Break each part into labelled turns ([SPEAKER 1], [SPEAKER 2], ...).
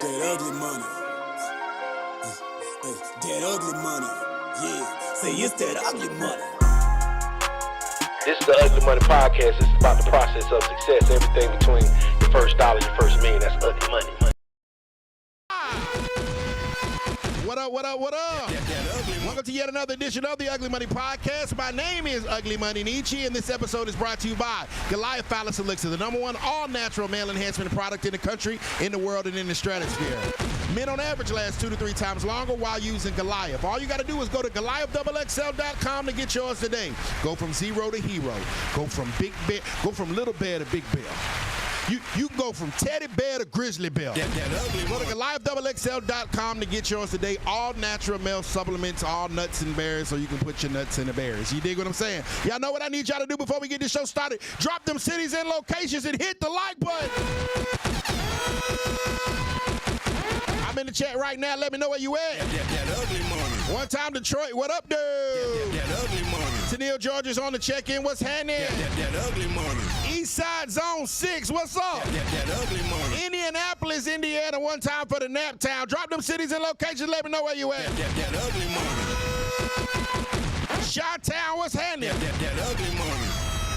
[SPEAKER 1] That ugly money. That ugly money. Yeah. Say it's that ugly money.
[SPEAKER 2] This is the Ugly Money Podcast. It's about the process of success. Everything between your first dollar, your first million. That's ugly money.
[SPEAKER 3] What up, what up, what up? Welcome to yet another edition of the Ugly Money Podcast. My name is Ugly Money Nietzsche, and this episode is brought to you by Goliath Phallus Elixir, the #1 all-natural male enhancement product in the country, in the world, and in the stratosphere. Men on average last 2 to 3 times longer while using Goliath. All you got to do is go to GoliathXXL.com to get yours today. Go from zero to hero. Go from little bear to big bear. You go from teddy bear to grizzly bear. Go to GoliathXXL.com to get yours today. All natural male supplements, all nuts and berries, so you can put your nuts in the berries. You dig what I'm saying? Y'all know what I need y'all to do before we get this show started? Drop them cities and locations and hit the like button. I'm in the chat right now. Let me know where you at.
[SPEAKER 1] That ugly money.
[SPEAKER 3] One time Detroit, what up, dude?
[SPEAKER 1] That ugly money.
[SPEAKER 3] Tennille Georgia's on the check-in. What's happening?
[SPEAKER 1] That ugly money.
[SPEAKER 3] East Side Zone 6, what's up?
[SPEAKER 1] That ugly money.
[SPEAKER 3] Indianapolis, Indiana, one time for the Nap Town. Drop them cities and locations. Let me know where you at.
[SPEAKER 1] That ugly money.
[SPEAKER 3] Chi-Town, what's happening?
[SPEAKER 1] That ugly money.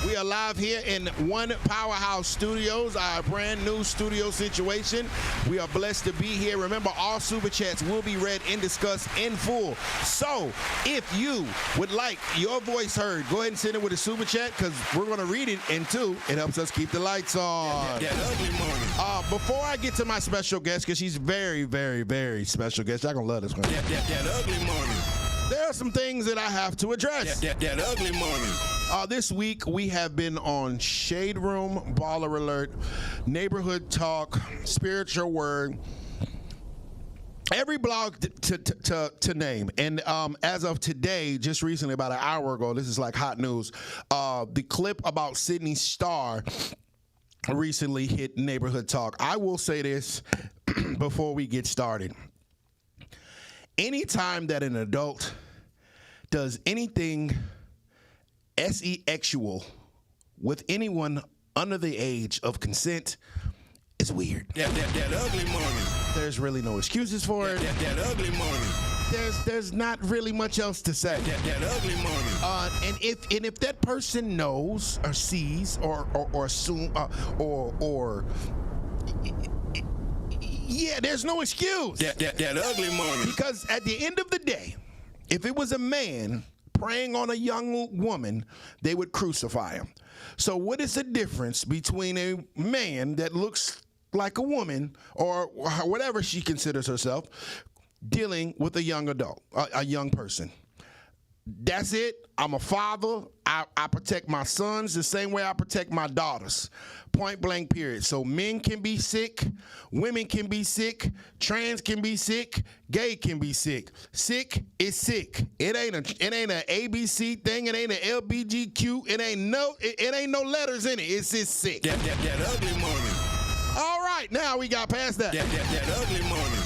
[SPEAKER 3] We are live here in One Powerhouse Studios, our brand new studio situation. We are blessed to be here. Remember, all Super Chats will be read and discussed in full. So, if you would like your voice heard, go ahead and send it with a Super Chat, because we're going to read it, and two, it helps us keep the lights on.
[SPEAKER 1] That ugly money.
[SPEAKER 3] Before I get to my special guest, because she's very, very, very special guest, y'all going to love this one.
[SPEAKER 1] That ugly money.
[SPEAKER 3] There are some things that I have to address.
[SPEAKER 1] That ugly money.
[SPEAKER 3] This week, we have been on Shade Room, Baller Alert, Neighborhood Talk, Spiritual Word, every blog to name. And as of today, just recently, about an hour ago, this is like hot news, the clip about Sydney Starr recently hit Neighborhood Talk. I will say this before we get started. Anytime that an adult does anything sexual with anyone under the age of consent, it's weird.
[SPEAKER 1] That ugly money.
[SPEAKER 3] There's really no excuses for it.
[SPEAKER 1] That ugly money.
[SPEAKER 3] There's not really much else to say.
[SPEAKER 1] That ugly money.
[SPEAKER 3] And if that person knows or sees or assume or yeah, there's no excuse.
[SPEAKER 1] That ugly money.
[SPEAKER 3] Because at the end of the day, if it was a man preying on a young woman, they would crucify him. So what is the difference between a man that looks like a woman or whatever she considers herself dealing with a young adult, a young person? That's it. I'm a father. I protect my sons the same way I protect my daughters. Point blank, period. So men can be sick, women can be sick, trans can be sick, gay can be sick. Sick is sick. It ain't an ABC thing. It ain't an LBGQ. It ain't no letters in it. It's just sick.
[SPEAKER 1] That ugly money.
[SPEAKER 3] All right, now we got past that.
[SPEAKER 1] That ugly money.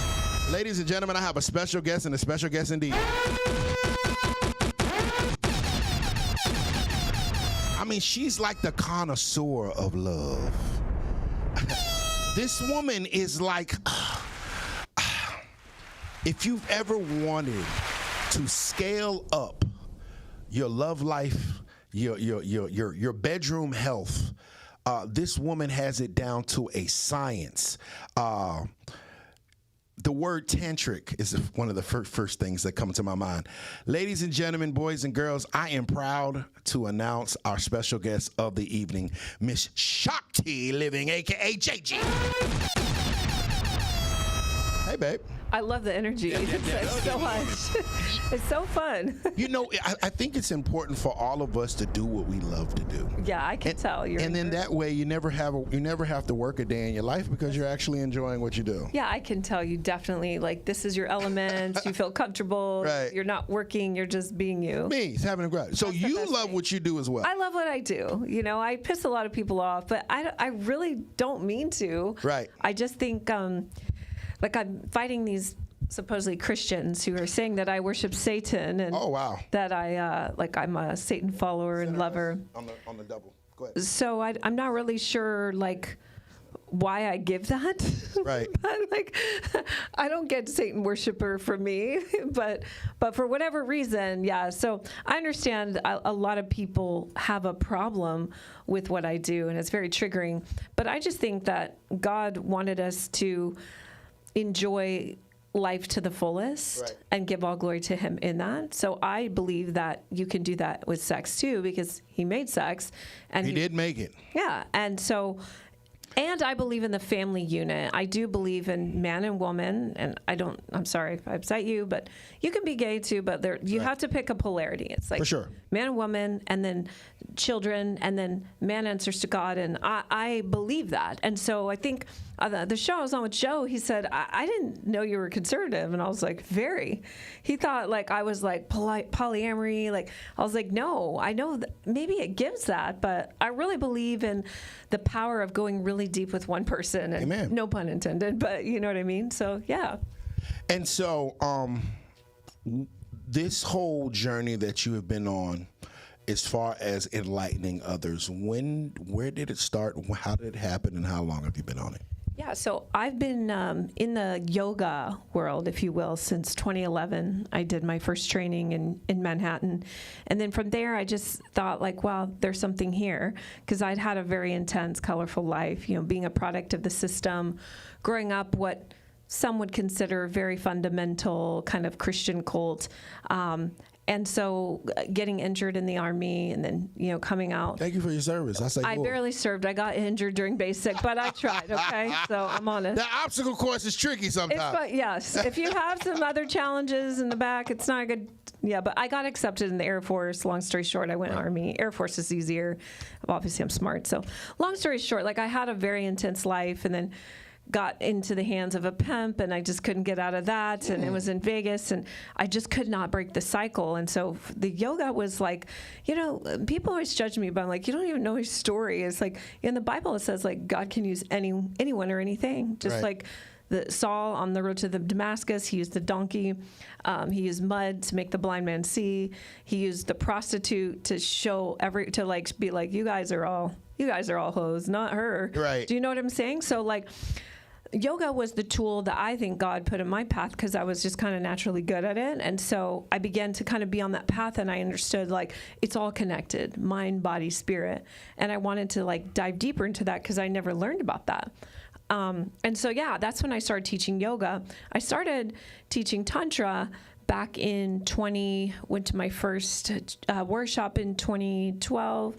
[SPEAKER 3] Ladies and gentlemen, I have a special guest, and a special guest indeed. I mean, she's like the connoisseur of love. This woman is like, if you've ever wanted to scale up your love life, your bedroom health, this woman has it down to a science. The word tantric is one of the first things that come to my mind. Ladies and gentlemen, boys and girls, I am proud to announce our special guest of the evening, Miss Shakti Living, a.k.a. JG. Hey, babe.
[SPEAKER 4] I love the energy. It's so much. It's so fun.
[SPEAKER 3] You know, I think it's important for all of us to do what we love to do.
[SPEAKER 4] Yeah, I can tell.
[SPEAKER 3] And then that way, you never have to work a day in your life because you're actually enjoying what you do.
[SPEAKER 4] Yeah, I can tell you definitely. Like, this is your element. You feel comfortable.
[SPEAKER 3] Right.
[SPEAKER 4] You're not working. You're just being you.
[SPEAKER 3] Me, having a great. So you love what you do as well.
[SPEAKER 4] I love what I do. You know, I piss a lot of people off, but I really don't mean to.
[SPEAKER 3] Right.
[SPEAKER 4] I just think, like, I'm fighting these supposedly Christians who are saying that I worship Satan and
[SPEAKER 3] oh, wow.
[SPEAKER 4] that I'm a Satan follower and lover.
[SPEAKER 3] On the double. Go ahead.
[SPEAKER 4] So I'm not really sure, like, why I give that.
[SPEAKER 3] Right.
[SPEAKER 4] But like, I don't get Satan worshiper for me, but for whatever reason, yeah. So I understand a lot of people have a problem with what I do, and it's very triggering. But I just think that God wanted us to enjoy life to the fullest, right, and give all glory to him in that. So I believe that you can do that with sex too, because he made sex, and
[SPEAKER 3] he did make it.
[SPEAKER 4] Yeah. And so, and I believe in the family unit. I do believe in man and woman, and I'm sorry if I upset you, but you can be gay too, but you have to pick a polarity. It's like,
[SPEAKER 3] for sure,
[SPEAKER 4] man and woman, and then children, and then man answers to God, and I believe that. And so I think the show I was on with Joe, he said, I didn't know you were conservative, and I was like, very. He thought like I was like polyamory, like I was like, no, I know that maybe it gives that, but I really believe in the power of going really deep with one person, and
[SPEAKER 3] Amen.
[SPEAKER 4] No pun intended, but you know what I mean? So yeah.
[SPEAKER 3] And so this whole journey that you have been on, as far as enlightening others, where did it start? How did it happen, and how long have you been on it?
[SPEAKER 4] Yeah, so I've been in the yoga world, if you will, since 2011. I did my first training in Manhattan. And then from there, I just thought, like, wow, there's something here. Because I'd had a very intense, colorful life, being a product of the system, growing up what some would consider very fundamental kind of Christian cult. And so getting injured in the Army and then, coming out.
[SPEAKER 3] Thank you for your service.
[SPEAKER 4] I barely served. I got injured during basic, but I tried, okay? So I'm honest.
[SPEAKER 3] The obstacle course is tricky sometimes.
[SPEAKER 4] Yes. If you have some other challenges in the back, it's not a good. Yeah, but I got accepted in the Air Force. Long story short, I went Army. Air Force is easier. Obviously, I'm smart. So long story short, like I had a very intense life, and then got into the hands of a pimp, and I just couldn't get out of that. And it was in Vegas, and I just could not break the cycle. And so the yoga was like, people always judge me, but I'm like, you don't even know his story. It's like in the Bible, it says like God can use anyone or anything. Just like the Saul on the road to the Damascus, he used the donkey. He used mud to make the blind man see. He used the prostitute to show be like, you guys are all hoes, not her.
[SPEAKER 3] Right.
[SPEAKER 4] Do you know what I'm saying? So like, yoga was the tool that I think God put in my path because I was just kind of naturally good at it. And so I began to kind of be on that path, and I understood like it's all connected, mind, body, spirit. And I wanted to like dive deeper into that because I never learned about that. And so, that's when I started teaching yoga. I started teaching Tantra back in went to my first workshop in 2012,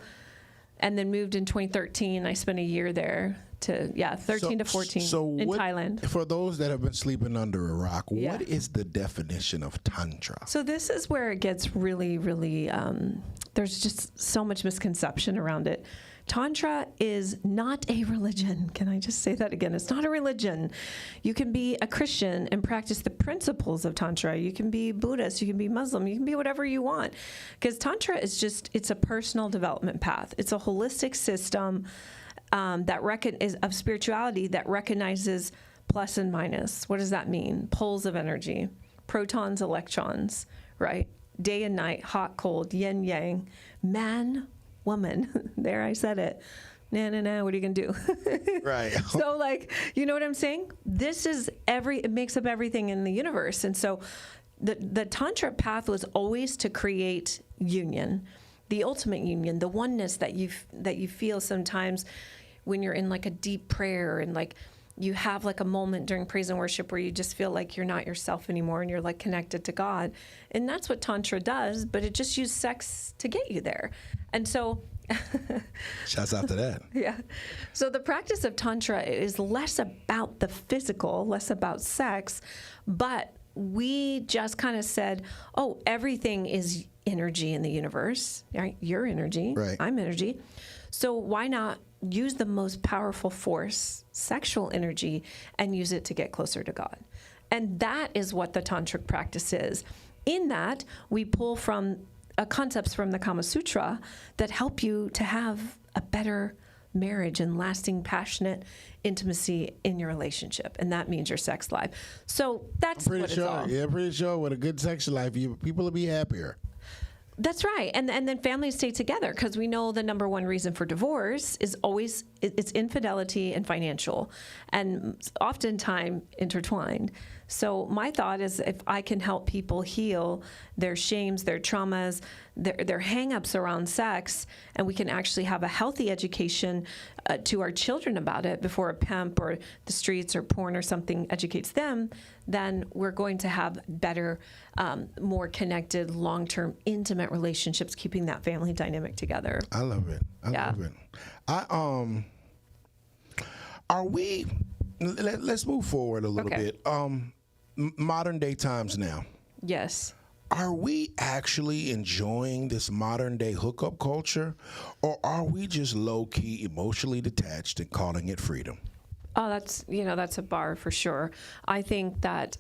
[SPEAKER 4] and then moved in 2013. I spent a year there. 13 to 14 in Thailand.
[SPEAKER 3] For those that have been sleeping under a rock, what is the definition of Tantra?
[SPEAKER 4] So this is where it gets really, really, there's just so much misconception around it. Tantra is not a religion. Can I just say that again? It's not a religion. You can be a Christian and practice the principles of Tantra. You can be Buddhist. You can be Muslim. You can be whatever you want. Because Tantra is it's a personal development path. It's a holistic system is of spirituality that recognizes plus and minus. What does that mean? Poles of energy, protons, electrons, right? Day and night, hot, cold, yin, yang, man, woman. There, I said it. Nah, what are you going to do?
[SPEAKER 3] Right.
[SPEAKER 4] So like, you know what I'm saying? It makes up everything in the universe. And so the Tantra path was always to create union, the ultimate union, the oneness that you feel sometimes when you're in like a deep prayer, and like you have like a moment during praise and worship where you just feel like you're not yourself anymore and you're like connected to God. And that's what Tantra does, but it just used sex to get you there. And so
[SPEAKER 3] shouts out to that.
[SPEAKER 4] Yeah. So the practice of Tantra is less about the physical, less about sex, but we just kind of said, everything is energy in the universe, right? You're energy,
[SPEAKER 3] right.
[SPEAKER 4] I'm energy. So why not use the most powerful force, sexual energy, and use it to get closer to God? And that is what the tantric practice is. In that, we pull from concepts from the Kama Sutra that help you to have a better marriage and lasting, passionate intimacy in your relationship. And that means your sex life. So that's what it's all.
[SPEAKER 3] Yeah, pretty sure with a good sex life, people will be happier.
[SPEAKER 4] That's right. And then families stay together because we know the number one reason for divorce is always it's infidelity and financial, and oftentimes intertwined. So my thought is if I can help people heal their shames, their traumas, their hang-ups around sex, and we can actually have a healthy education to our children about it before a pimp or the streets or porn or something educates them, then we're going to have better, more connected, long-term, intimate relationships, keeping that family dynamic together.
[SPEAKER 3] I love it. I love it. Are we? Let's move forward a little bit. Modern day times now.
[SPEAKER 4] Yes.
[SPEAKER 3] Are we actually enjoying this modern day hookup culture, or are we just low key emotionally detached and calling it freedom?
[SPEAKER 4] Oh, that's a bar for sure. I think that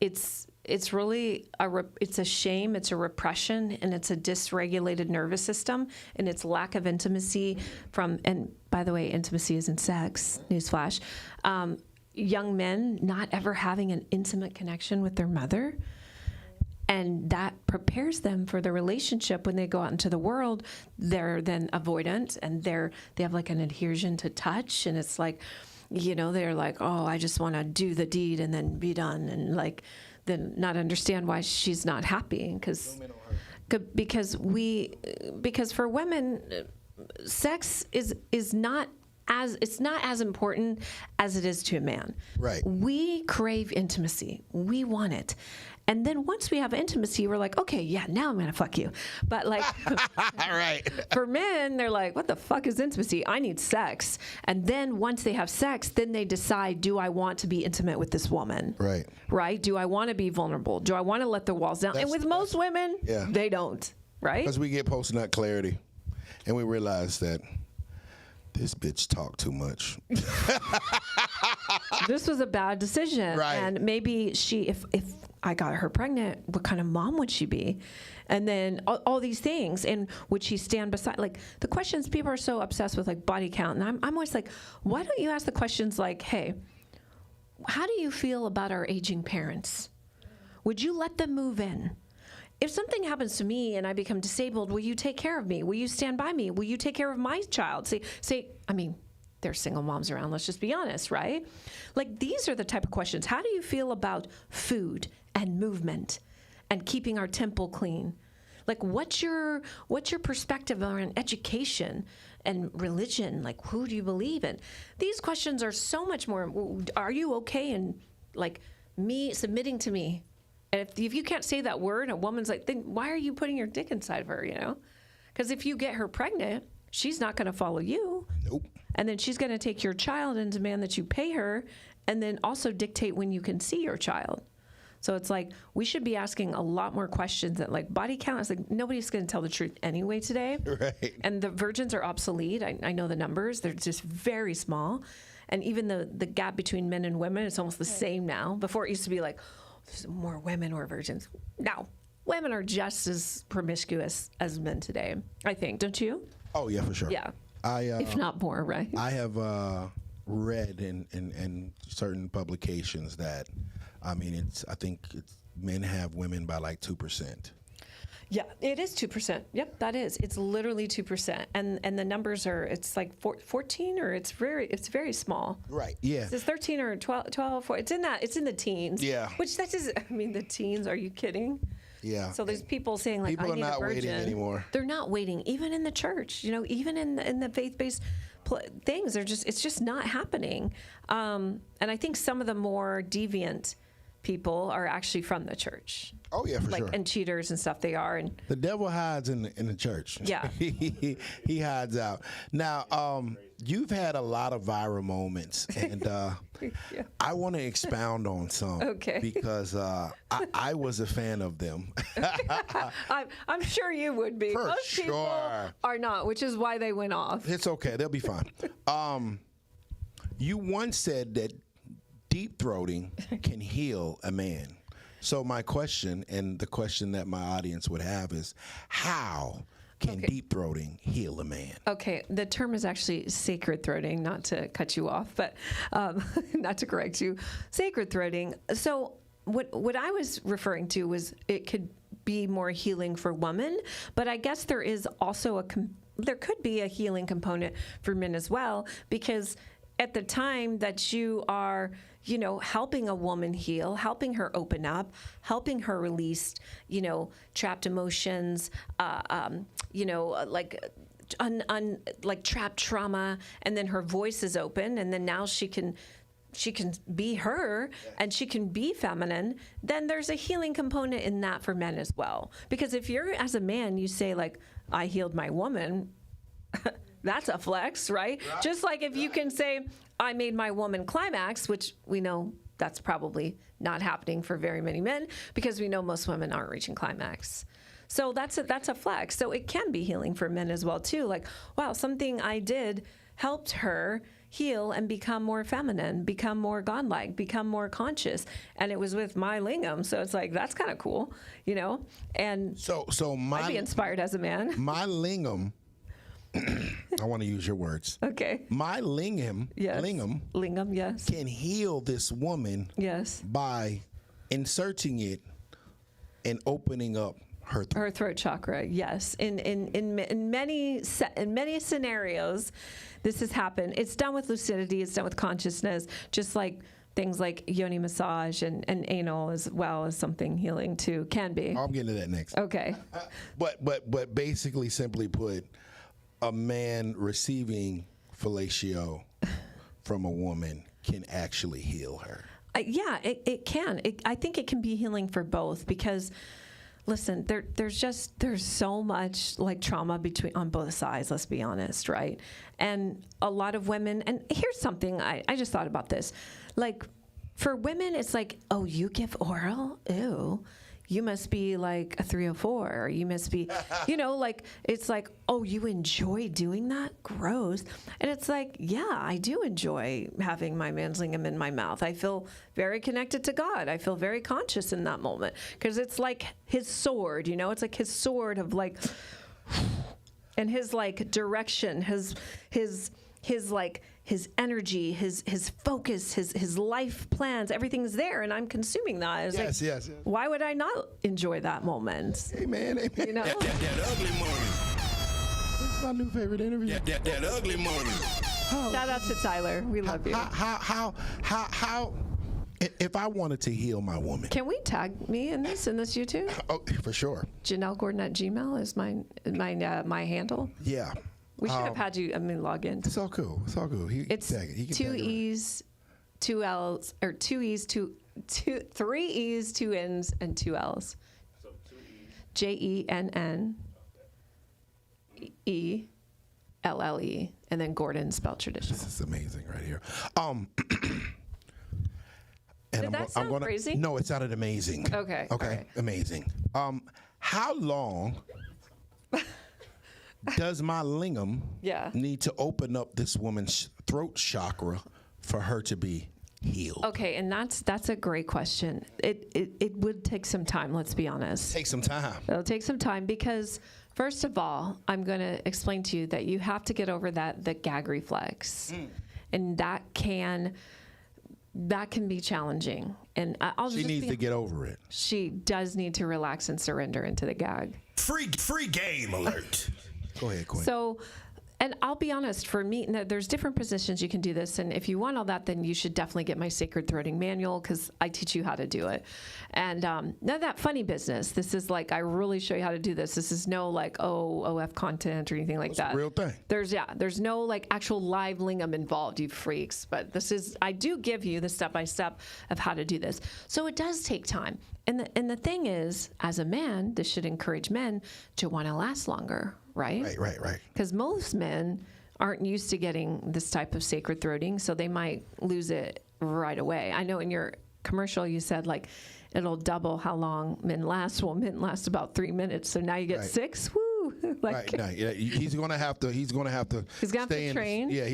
[SPEAKER 4] it's really it's a shame, it's a repression, and it's a dysregulated nervous system, and it's lack of intimacy and by the way, intimacy isn't sex. Newsflash. Young men not ever having an intimate connection with their mother. And that prepares them for the relationship when they go out into the world. They're then avoidant, and they have like an adhesion to touch, and it's like, they're like, oh, I just want to do the deed and then be done, and like then not understand why she's not happy because for women, sex is not as important as it is to a man.
[SPEAKER 3] Right.
[SPEAKER 4] We crave intimacy. We want it. And then once we have intimacy, we're like, okay, yeah, now I'm going to fuck you. But like,
[SPEAKER 3] right.
[SPEAKER 4] For men, they're like, what the fuck is intimacy? I need sex. And then once they have sex, then they decide, do I want to be intimate with this woman?
[SPEAKER 3] Right.
[SPEAKER 4] Right? Do I want to be vulnerable? Do I want to let the walls down? And with most women, they don't. Right?
[SPEAKER 3] Because we get post-nut clarity, and we realize that this bitch talked too much.
[SPEAKER 4] This was a bad decision.
[SPEAKER 3] Right.
[SPEAKER 4] And maybe if I got her pregnant, what kind of mom would she be? And then all these things. And would she stand beside, like the questions, people are so obsessed with like body count. And I'm always like, why don't you ask the questions like, hey, how do you feel about our aging parents? Would you let them move in? If something happens to me and I become disabled, will you take care of me? Will you stand by me? Will you take care of my child? There's single moms around, let's just be honest, right? Like, these are the type of questions. How do you feel about food and movement and keeping our temple clean? Like, what's your perspective on education and religion? Like, who do you believe in? These questions are so much more. Are you okay in, like, me submitting to me? And if you can't say that word, a woman's like, then why are you putting your dick inside of her, Because if you get her pregnant, she's not going to follow you.
[SPEAKER 3] Nope.
[SPEAKER 4] And then she's going to take your child and demand that you pay her, and then also dictate when you can see your child. So it's like, we should be asking a lot more questions that, like, body count is like, nobody's going to tell the truth anyway today.
[SPEAKER 3] Right.
[SPEAKER 4] And the virgins are obsolete. I know the numbers. They're just very small. And even the gap between men and women is almost the same now. Before it used to be like, there's more women or virgins. Now, women are just as promiscuous as men today, I think. Don't you?
[SPEAKER 3] Oh, yeah, for sure.
[SPEAKER 4] Yeah. If not more, right?
[SPEAKER 3] I have read in certain publications that, I think men have women by like 2%.
[SPEAKER 4] Yeah, it is 2%. Yep, that is. It's literally 2%, and the numbers are. It's like 14, or it's very small.
[SPEAKER 3] Right. Yeah.
[SPEAKER 4] It's 13 or 12. It's in that. It's in the teens.
[SPEAKER 3] Yeah.
[SPEAKER 4] Which that is. The teens. Are you kidding?
[SPEAKER 3] Yeah.
[SPEAKER 4] So there's people saying like,
[SPEAKER 3] people
[SPEAKER 4] I need
[SPEAKER 3] are not
[SPEAKER 4] a virgin.
[SPEAKER 3] waiting anymore.
[SPEAKER 4] They're not waiting, even in the church. Even in the faith-based things, it's just not happening. And I think some of the more deviant people are actually from the church.
[SPEAKER 3] Oh yeah, for sure.
[SPEAKER 4] And cheaters and stuff. They are. And
[SPEAKER 3] the devil hides in the church.
[SPEAKER 4] Yeah.
[SPEAKER 3] he hides out. Now, you've had a lot of viral moments, and
[SPEAKER 4] yeah.
[SPEAKER 3] I want to expound on some.
[SPEAKER 4] Okay.
[SPEAKER 3] Because I was a fan of them.
[SPEAKER 4] I'm sure you would be.
[SPEAKER 3] For
[SPEAKER 4] Most people are not, which is why they went off.
[SPEAKER 3] It's okay. They'll be fine. You once said that deep throating can heal a man. So my question, and the question that my audience would have, is how can deep throating heal a man? Okay,
[SPEAKER 4] the term is actually sacred throating, not to cut you off, but not to correct you. Sacred throating. So what I was referring to was it could be more healing for women, but I guess there is also there could be a healing component for men as well, because at the time that you are, helping a woman heal, helping her open up, helping her release, trapped emotions, like trapped trauma, and then her voice is open, and then now she can be her and she can be feminine, then there's a healing component in that for men as well. Because if you're, as a man, you say like, I healed my woman, that's a flex, right? Just like if you can say, I made my woman climax, which we know that's probably not happening for very many men, because we know most women aren't reaching climax. So that's a flex. So it can be healing for men as well too. Like, wow, something I did helped her heal and become more feminine, become more godlike, become more conscious. And it was with my lingam. So it's like, that's kind of cool, And
[SPEAKER 3] so
[SPEAKER 4] I'd be inspired as a man.
[SPEAKER 3] My lingam, I want to use your words.
[SPEAKER 4] Okay.
[SPEAKER 3] My lingam,
[SPEAKER 4] yes. Lingam, yes.
[SPEAKER 3] can heal this woman
[SPEAKER 4] yes.
[SPEAKER 3] by inserting it and opening up her
[SPEAKER 4] throat chakra. Yes, in many scenarios, this has happened. It's done with lucidity. It's done with consciousness. Just like things like yoni massage and anal as well as something healing too can be.
[SPEAKER 3] I'm getting to that next.
[SPEAKER 4] Okay.
[SPEAKER 3] But basically, simply put, a man receiving fellatio from a woman can actually heal her.
[SPEAKER 4] Yeah, it can. I think it can be healing for both, because listen, there's so much like trauma on both sides, let's be honest, right? And a lot of women, and here's something, I just thought about this. Like, for women, it's like, oh, you give oral? Ew. You must be like a 304, or you must be, like, it's like, oh, you enjoy doing that? Gross. And it's like, yeah, I do enjoy having my man's lingam in my mouth. I feel very connected to God. I feel very conscious in that moment, because it's like his sword, it's like his sword of like, and his like direction, his like, his energy, his focus, his life plans, everything's there, and I'm consuming that.
[SPEAKER 3] Yes.
[SPEAKER 4] Why would I not enjoy that moment?
[SPEAKER 3] Amen.
[SPEAKER 1] That ugly moment.
[SPEAKER 3] This is my new favorite interview.
[SPEAKER 1] That ugly moment.
[SPEAKER 4] Shout out to Tyler. We love you.
[SPEAKER 3] How? If I wanted to heal my woman,
[SPEAKER 4] Can we tag me in this YouTube?
[SPEAKER 3] oh, for sure.
[SPEAKER 4] Janelle Gordon at Gmail is my handle.
[SPEAKER 3] Yeah.
[SPEAKER 4] We should have had you, log in.
[SPEAKER 3] It's all cool.
[SPEAKER 4] It's
[SPEAKER 3] tag it. He can
[SPEAKER 4] 2
[SPEAKER 3] tag it.
[SPEAKER 4] E's, 2 L's, or 2 E's, 3 E's, 2 N's, and 2 L's. So 2 E's. JENNELLE, and then Gordon spelled traditional.
[SPEAKER 3] This is amazing right here.
[SPEAKER 4] Did that sound crazy?
[SPEAKER 3] No, it sounded amazing.
[SPEAKER 4] Okay. Right.
[SPEAKER 3] Amazing. How long does my lingam need to open up this woman's throat chakra for her to be healed?
[SPEAKER 4] Okay, and that's a great question. It would take some time, let's be honest.
[SPEAKER 3] Take some time.
[SPEAKER 4] It'll take some time, because first of all, I'm going to explain to you that you have to get over the gag reflex. And that can be challenging. And
[SPEAKER 3] she needs to get over it.
[SPEAKER 4] She does need to relax and surrender into the gag.
[SPEAKER 1] Free game alert.
[SPEAKER 3] Go ahead, Quinn.
[SPEAKER 4] So, and I'll be honest, for me, there's different positions you can do this. And if you want all that, then you should definitely get my Sacred Throating Manual, because I teach you how to do it. And none of that funny business. This is like, I really show you how to do this. This is no like, OF content or anything like that.
[SPEAKER 3] It's a real thing.
[SPEAKER 4] There's no like actual live lingam involved, you freaks. But I do give you the step-by-step of how to do this. So it does take time. And the thing is, as a man, this should encourage men to want to last longer, right?
[SPEAKER 3] Right.
[SPEAKER 4] Because most men aren't used to getting this type of sacred throating, so they might lose it right away. I know in your commercial you said like it'll double how long men last. Well, men last about 3 minutes, so now you get 6. Woo!
[SPEAKER 3] Right. No, he's gonna have to
[SPEAKER 4] train.
[SPEAKER 3] He's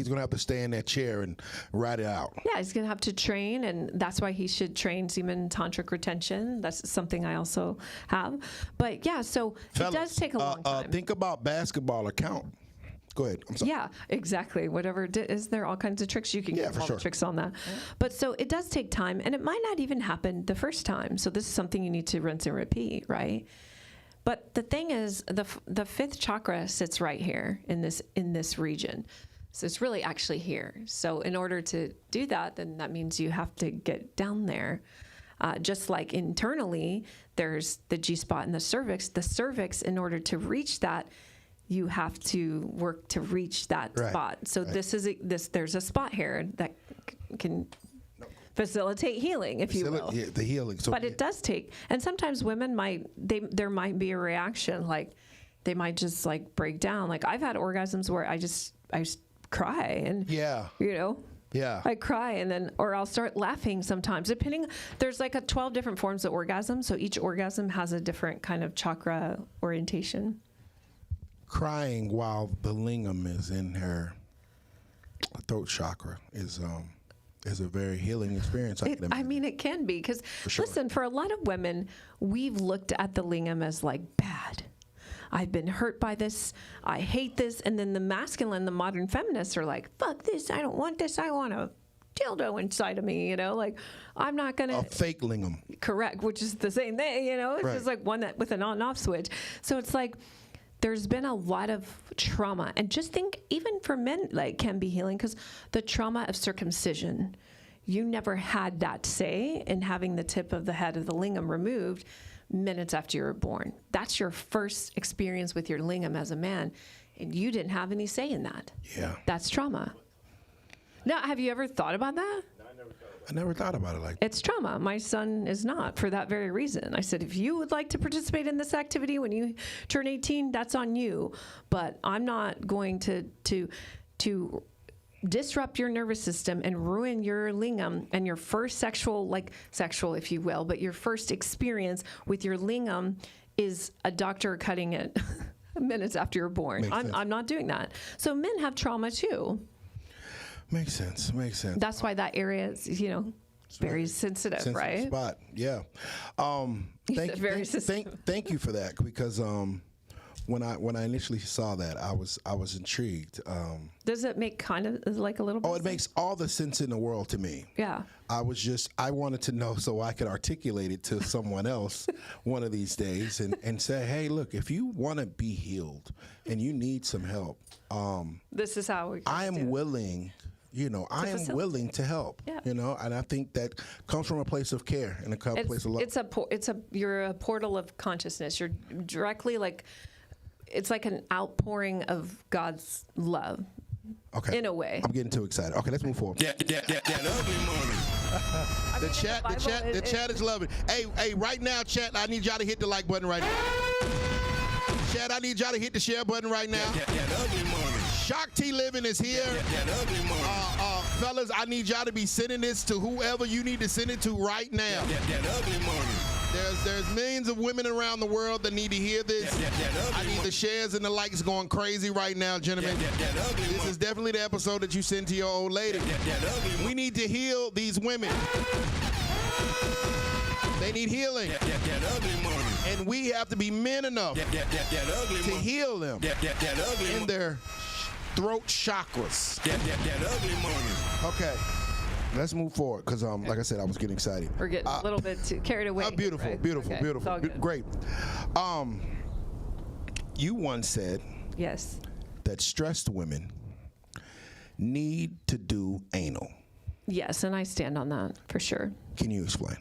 [SPEAKER 3] gonna have to stay in that chair and ride it out.
[SPEAKER 4] Yeah, he's gonna have to train, and that's why he should train semen tantric retention. That's something I also have. But yeah, so
[SPEAKER 3] Fellas,
[SPEAKER 4] it does take a long time.
[SPEAKER 3] Think about basketball or count. Go ahead. I'm sorry.
[SPEAKER 4] Yeah, exactly. Whatever. Is there all kinds of tricks? You can get all the tricks on that. But so it does take time, and it might not even happen the first time. So this is something you need to rinse and repeat, right? But the thing is, the fifth chakra sits right here in this region. So it's really actually here. So in order to do that, then that means you have to get down there. Just like internally, there's the G spot and the cervix. The cervix, in order to reach that, you have to work to reach that spot. So there's a spot here that can facilitate healing, if you will.
[SPEAKER 3] Yeah, the healing. So,
[SPEAKER 4] but it does take, and sometimes women there might be a reaction, like they might just like break down. Like I've had orgasms where I just cry and I cry and then, or I'll start laughing sometimes, depending. There's like 12 different forms of orgasm, so each orgasm has a different kind of chakra orientation.
[SPEAKER 3] Crying while the lingam is in her throat chakra is a very healing experience.
[SPEAKER 4] I mean, it can be, because listen, for a lot of women, we've looked at the lingam as like bad. I've been hurt by this. I hate this. And then the masculine, the modern feminists are like, fuck this. I don't want this. I want a dildo inside of me, like I'm not going to.
[SPEAKER 3] A fake lingam.
[SPEAKER 4] Correct, which is the same thing, It's just like one that with an on and off switch. So it's like there's been a lot of trauma. And just think, even for men, like can be healing, because the trauma of circumcision, you never had that say in having the tip of the head of the lingam removed minutes after you were born. That's your first experience with your lingam as a man, and you didn't have any say in that.
[SPEAKER 3] Yeah.
[SPEAKER 4] That's trauma. Now, have you ever thought about that?
[SPEAKER 3] I never thought about it like that.
[SPEAKER 4] It's trauma. My son is not, for that very reason. I said, if you would like to participate in this activity when you turn 18, that's on you. But I'm not going to disrupt your nervous system and ruin your lingam and your first sexual, if you will, but your first experience with your lingam is a doctor cutting it minutes after you're born. I'm not doing that. So men have trauma too.
[SPEAKER 3] Makes sense.
[SPEAKER 4] That's why that area is, very sensitive, right?
[SPEAKER 3] Spot. Yeah. Thank you for that, because when I initially saw that, I was intrigued.
[SPEAKER 4] Does it make kind of like a little bit?
[SPEAKER 3] Oh, it makes all the sense in the world to me.
[SPEAKER 4] Yeah.
[SPEAKER 3] I wanted to know so I could articulate it to someone else one of these days and say, hey, look, if you want to be healed and you need some help,
[SPEAKER 4] this is how
[SPEAKER 3] I am willing. I am willing to help.
[SPEAKER 4] Yeah.
[SPEAKER 3] And I think that comes from a place of care and a place of love.
[SPEAKER 4] You're a portal of consciousness. You're directly it's like an outpouring of God's love.
[SPEAKER 3] Okay.
[SPEAKER 4] In a way.
[SPEAKER 3] I'm getting too excited. Okay, let's move forward.
[SPEAKER 1] That ugly money.
[SPEAKER 3] The chat is loving. Hey, right now, chat, I need y'all to hit the like button right now. Chat, I need y'all to hit the share button right now.
[SPEAKER 1] That ugly money.
[SPEAKER 3] Shakti Living is here.
[SPEAKER 1] That ugly money.
[SPEAKER 3] Fellas, I need y'all to be sending this to whoever you need to send it to right now.
[SPEAKER 1] That ugly money.
[SPEAKER 3] There's millions of women around the world that need to hear this. I need the shares and the likes going crazy right now, gentlemen. This is definitely the episode that you send to your old lady. We need to heal these women. They need healing. And we have to be men enough to heal them in their throat chakras. Okay. Let's move forward, because, like I said, I was getting excited.
[SPEAKER 4] We're getting a little bit too carried away.
[SPEAKER 3] Beautiful. Great. You once said
[SPEAKER 4] yes,
[SPEAKER 3] that stressed women need to do anal.
[SPEAKER 4] Yes, and I stand on that for sure.
[SPEAKER 3] Can you explain?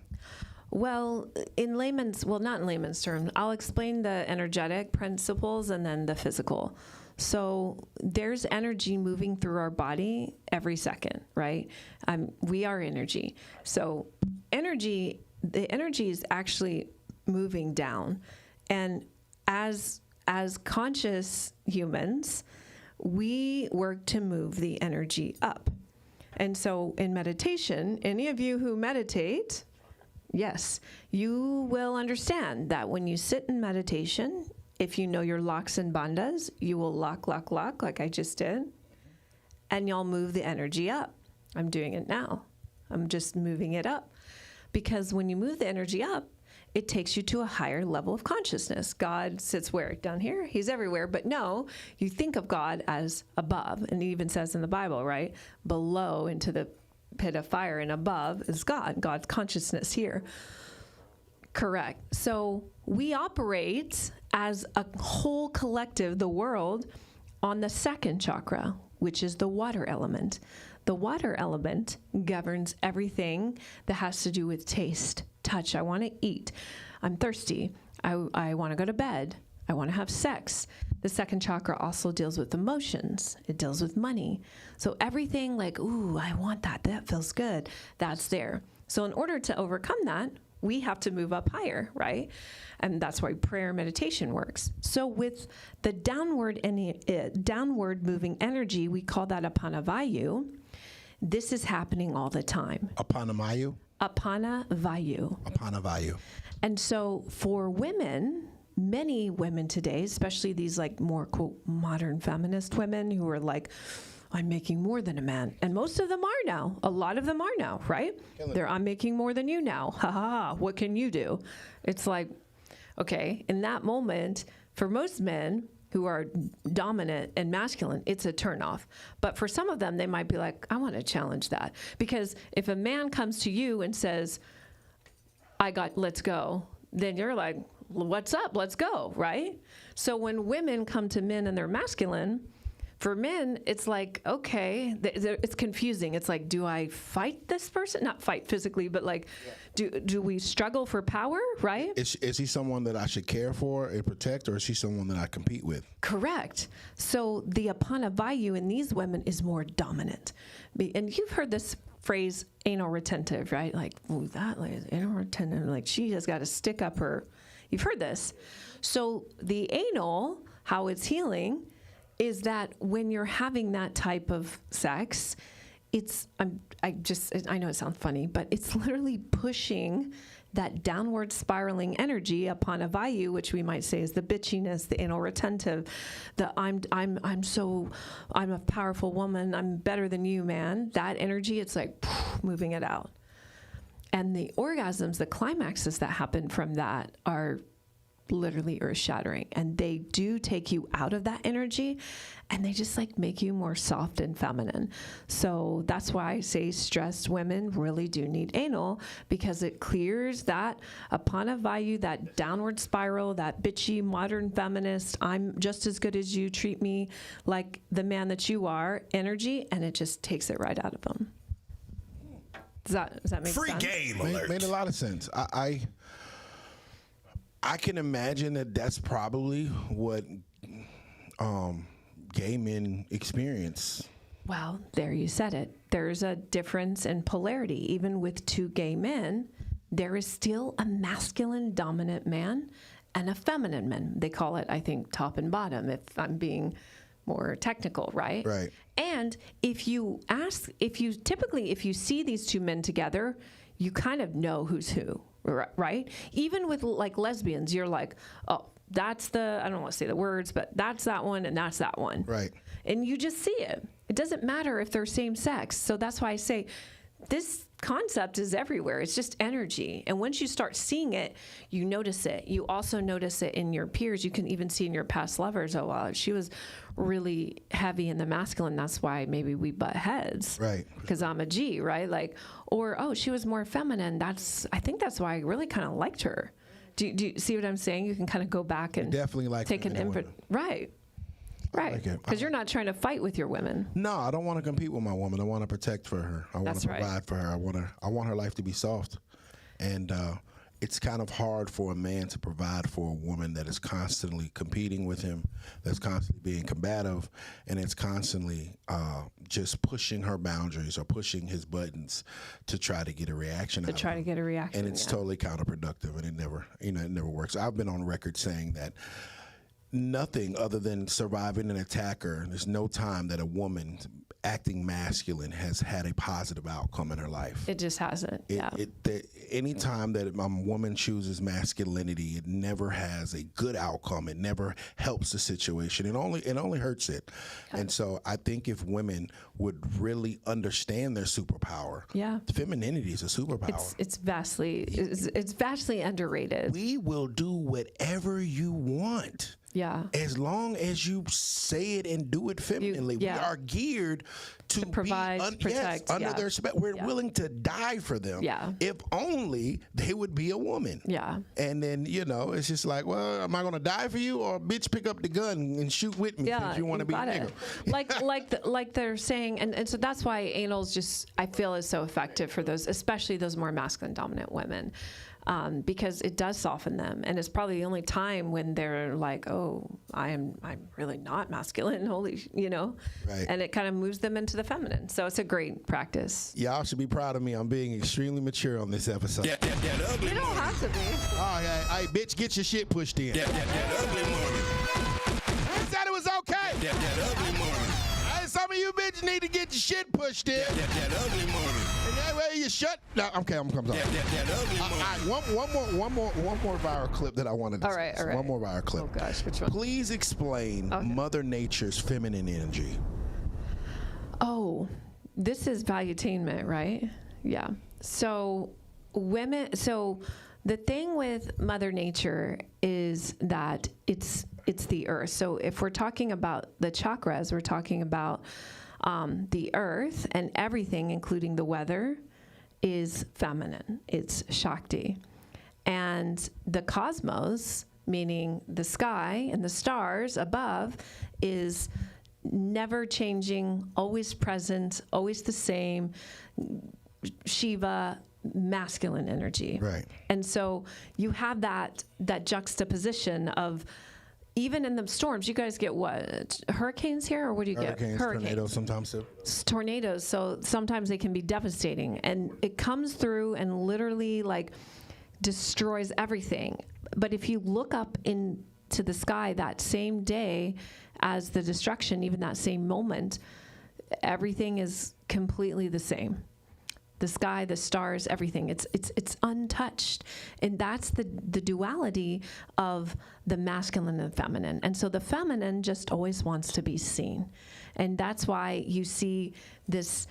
[SPEAKER 4] Well, not in layman's terms, I'll explain the energetic principles and then the physical. So there's energy moving through our body every second, right? We are energy. So the energy is actually moving down. And as conscious humans, we work to move the energy up. And so in meditation, any of you who meditate, yes, you will understand that when you sit in meditation, if you know your locks and bandhas, you will lock like I just did, and you'll move the energy up. I'm doing it now. I'm just moving it up. Because when you move the energy up, it takes you to a higher level of consciousness. God sits where? Down here? He's everywhere. But no, you think of God as above. And it even says in the Bible, right? Below into the pit of fire, and above is God. God's consciousness here. Correct. So we operate as a whole collective, the world, on the second chakra, which is the water element. The water element governs everything that has to do with taste, touch. I want to eat. I'm thirsty. I want to go to bed. I want to have sex. The second chakra also deals with emotions. It deals with money. So everything like, ooh, I want that. That feels good. That's there. So in order to overcome that, we have to move up higher, right? And that's why prayer meditation works. So with the downward moving energy, we call that Apanavayu. This is happening all the time.
[SPEAKER 3] Apanavayu?
[SPEAKER 4] Apanavayu.
[SPEAKER 3] Apanavayu.
[SPEAKER 4] And so for women, many women today, especially these like more quote modern feminist women who are like, I'm making more than a man. And most of them are now. A lot of them are now, right? I'm making more than you now. Ha ha, what can you do? It's like, okay, in that moment, for most men who are dominant and masculine, it's a turnoff. But for some of them, they might be like, I want to challenge that. Because if a man comes to you and says, let's go, then you're like, what's up? Let's go, right? So when women come to men and they're masculine, for men, it's like, okay, it's confusing. It's like, do I fight this person? Not fight physically, but like, do we struggle for power, right?
[SPEAKER 3] Is he someone that I should care for and protect, or is he someone that I compete with?
[SPEAKER 4] Correct. So the Apanavayu in these women is more dominant. And you've heard this phrase, anal retentive, right? Like, ooh, that lady's anal retentive. Like, she has got to stick up her. You've heard this. So the anal, how it's healing, is that when you're having that type of sex, I know it sounds funny, but it's literally pushing that downward spiraling energy upon a vayu, which we might say is the bitchiness, the anal retentive, the I'm a powerful woman, I'm better than you, man. That energy, it's like moving it out. And the orgasms, the climaxes that happen from that are literally earth-shattering, and they do take you out of that energy, and they just like make you more soft and feminine. So that's why I say stressed women really do need anal, because it clears that Apanavayu, that downward spiral, that bitchy modern feminist, I'm just as good as you, treat me like the man that you are energy, and it just takes it right out of them. Does that make
[SPEAKER 1] Free
[SPEAKER 4] sense?
[SPEAKER 1] game alert.
[SPEAKER 3] Made a lot of sense. I can imagine that that's probably what gay men experience.
[SPEAKER 4] Well, there you said it. There's a difference in polarity. Even with two gay men, there is still a masculine dominant man and a feminine man. They call it, I think, top and bottom, if I'm being more technical, right?
[SPEAKER 3] Right.
[SPEAKER 4] And if you see these two men together, you kind of know who's who. Right? Even with like lesbians, you're like, oh, that's I don't want to say the words, but that's that one and that's that one.
[SPEAKER 3] Right.
[SPEAKER 4] And you just see it. It doesn't matter if they're same sex. So that's why I say this concept is everywhere. It's just energy. And once you start seeing it, you notice it. You also notice it in your peers. You can even see in your past lovers, oh, wow, she was really heavy in the masculine. That's why maybe we butt heads.
[SPEAKER 3] Right.
[SPEAKER 4] Because I'm a G, right? Like, or, oh, she was more feminine. I think that's why I really kind of liked her. Do you see what I'm saying? You can kind of go back and
[SPEAKER 3] definitely like
[SPEAKER 4] take an input. Right. Right. Because you're not trying to fight with your women.
[SPEAKER 3] No, I don't want to compete with my woman. I want to protect for her. I want to provide for her. I want her life to be soft. And it's kind of hard for a man to provide for a woman that is constantly competing with him, that's constantly being combative, and it's constantly just pushing her boundaries or pushing his buttons to try to get a reaction out of him.
[SPEAKER 4] Get a reaction.
[SPEAKER 3] And it's totally counterproductive, and it never works. I've been on record saying that nothing other than surviving an attacker, there's no time that a woman acting masculine has had a positive outcome in her life.
[SPEAKER 4] It just hasn't.
[SPEAKER 3] Any time that a woman chooses masculinity, it never has a good outcome. It never helps the situation. It only hurts it. Okay. And so I think if women would really understand their superpower, femininity is a superpower.
[SPEAKER 4] It's vastly underrated.
[SPEAKER 3] We will do whatever you want.
[SPEAKER 4] Yeah.
[SPEAKER 3] As long as you say it and do it femininely, we are geared to
[SPEAKER 4] provide, protect,
[SPEAKER 3] under their spell. We're willing to die for them.
[SPEAKER 4] Yeah.
[SPEAKER 3] If only they would be a woman.
[SPEAKER 4] Yeah.
[SPEAKER 3] And then, it's just like, well, am I going to die for you, or bitch, pick up the gun and shoot with me if you want to be a nigga?
[SPEAKER 4] like they're saying, and so that's why anal's just, I feel, is so effective for those, especially those more masculine dominant women. Because it does soften them, and it's probably the only time when they're like, "Oh, I'm really not masculine." Holy,
[SPEAKER 3] Right.
[SPEAKER 4] And it kind of moves them into the feminine. So it's a great practice.
[SPEAKER 3] Y'all should be proud of me. I'm being extremely mature on this episode.
[SPEAKER 1] That ugly
[SPEAKER 4] You don't
[SPEAKER 1] morning.
[SPEAKER 4] have to be.
[SPEAKER 3] Oh, yeah. Hey, bitch, get your shit pushed in.
[SPEAKER 1] That ugly morning.
[SPEAKER 3] He said it was okay.
[SPEAKER 1] That ugly morning.
[SPEAKER 3] Hey, some of you bitches need to get your shit pushed in.
[SPEAKER 1] That ugly morning.
[SPEAKER 3] And that way you shut. No, okay, I'm coming.
[SPEAKER 1] That ugly morning.
[SPEAKER 3] One more viral clip that I wanted to
[SPEAKER 4] All right.
[SPEAKER 3] One more viral clip.
[SPEAKER 4] Oh gosh, which one?
[SPEAKER 3] Please explain Mother Nature's feminine energy.
[SPEAKER 4] Oh, this is valuetainment, right? Yeah. So the thing with Mother Nature is that it's the earth. So if we're talking about the chakras, we're talking about the earth, and everything, including the weather, is feminine. It's Shakti. And the cosmos, meaning the sky and the stars above, is never changing, always present, always the same. Shiva, masculine energy.
[SPEAKER 3] Right.
[SPEAKER 4] And so you have that juxtaposition of, even in the storms, you guys get what? Hurricanes here, or what do you get?
[SPEAKER 3] Hurricanes, tornadoes sometimes too.
[SPEAKER 4] Tornadoes. So sometimes they can be devastating, and it comes through and literally destroys everything. But if you look up into the sky that same day as the destruction, even that same moment, everything is completely the same. The sky, the stars, everything. It's untouched. And that's the duality of the masculine and feminine. And so the feminine just always wants to be seen. And that's why you see this.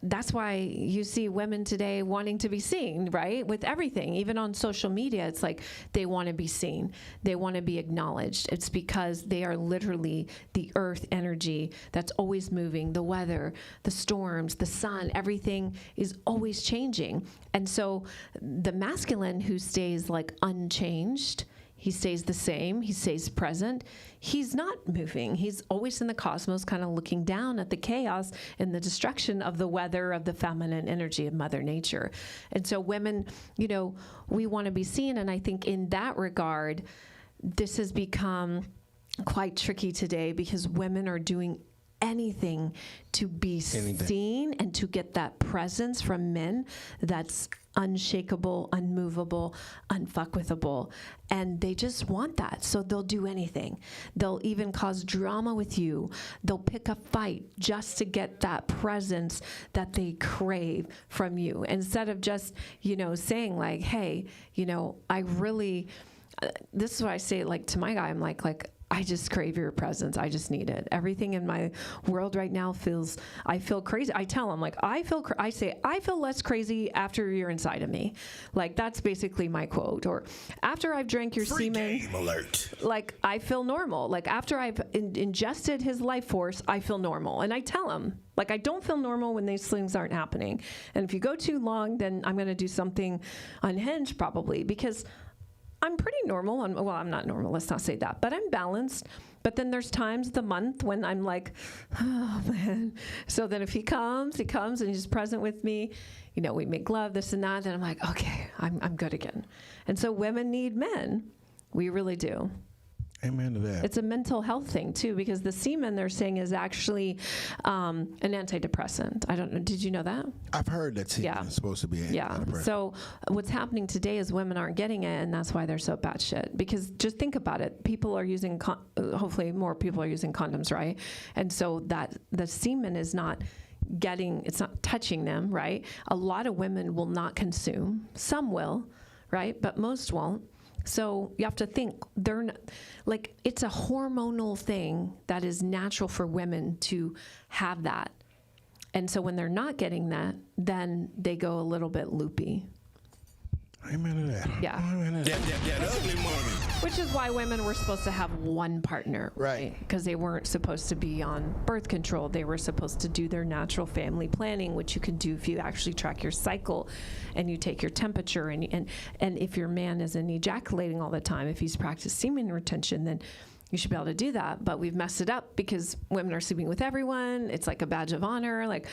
[SPEAKER 4] That's why you see women today wanting to be seen, right? With everything, even on social media, it's like they want to be seen. They want to be acknowledged. It's because they are literally the earth energy that's always moving, the weather, the storms, the sun, everything is always changing. And so the masculine who stays unchanged, he stays the same, he stays present, he's not moving. He's always in the cosmos, kind of looking down at the chaos and the destruction of the weather, of the feminine energy of Mother Nature. And so women, we want to be seen. And I think in that regard, this has become quite tricky today, because women are doing anything to be seen and to get that presence from men that's unshakable, unmovable, unfuckwithable. And they just want that. So they'll do anything. They'll even cause drama with you. They'll pick a fight just to get that presence that they crave from you. Instead of just, saying hey, I really, this is what I say to my guy. I'm like, I just crave your presence. I just need it. Everything in my world right now I feel crazy. I tell him, I feel less crazy after you're inside of me. That's basically my quote. Or after I've drank your semen.
[SPEAKER 1] Game alert.
[SPEAKER 4] I feel normal. After I've ingested his life force, I feel normal. And I tell him, I don't feel normal when these things aren't happening. And if you go too long, then I'm going to do something unhinged probably, because I'm pretty normal. I'm not normal. Let's not say that. But I'm balanced. But then there's times of the month when I'm like, oh, man. So then if he comes and he's present with me. We make love, this and that. And I'm like, okay, I'm good again. And so women need men. We really do.
[SPEAKER 3] Amen to that.
[SPEAKER 4] It's a mental health thing, too, because the semen, they're saying, is actually an antidepressant. I don't know. Did you know that?
[SPEAKER 3] I've heard that semen is supposed to be an antidepressant.
[SPEAKER 4] So what's happening today is women aren't getting it, and that's why they're so batshit. Because just think about it. People are using, hopefully more people are using condoms, right? And so that the semen is not it's not touching them, right? A lot of women will not consume. Some will, right? But most won't. So you have to think, they're not, it's a hormonal thing that is natural for women to have that. And so when they're not getting that, then they go a little bit loopy.
[SPEAKER 3] Amen to that.
[SPEAKER 4] Yeah.
[SPEAKER 3] Amen to that.
[SPEAKER 1] That ugly money.
[SPEAKER 4] Which is why women were supposed to have one partner,
[SPEAKER 3] Right.
[SPEAKER 4] Because they weren't supposed to be on birth control. They were supposed to do their natural family planning, which you can do if you actually track your cycle and you take your temperature. And if your man isn't ejaculating all the time, if he's practiced semen retention, then you should be able to do that. But we've messed it up because women are sleeping with everyone. It's like a badge of honor. Like,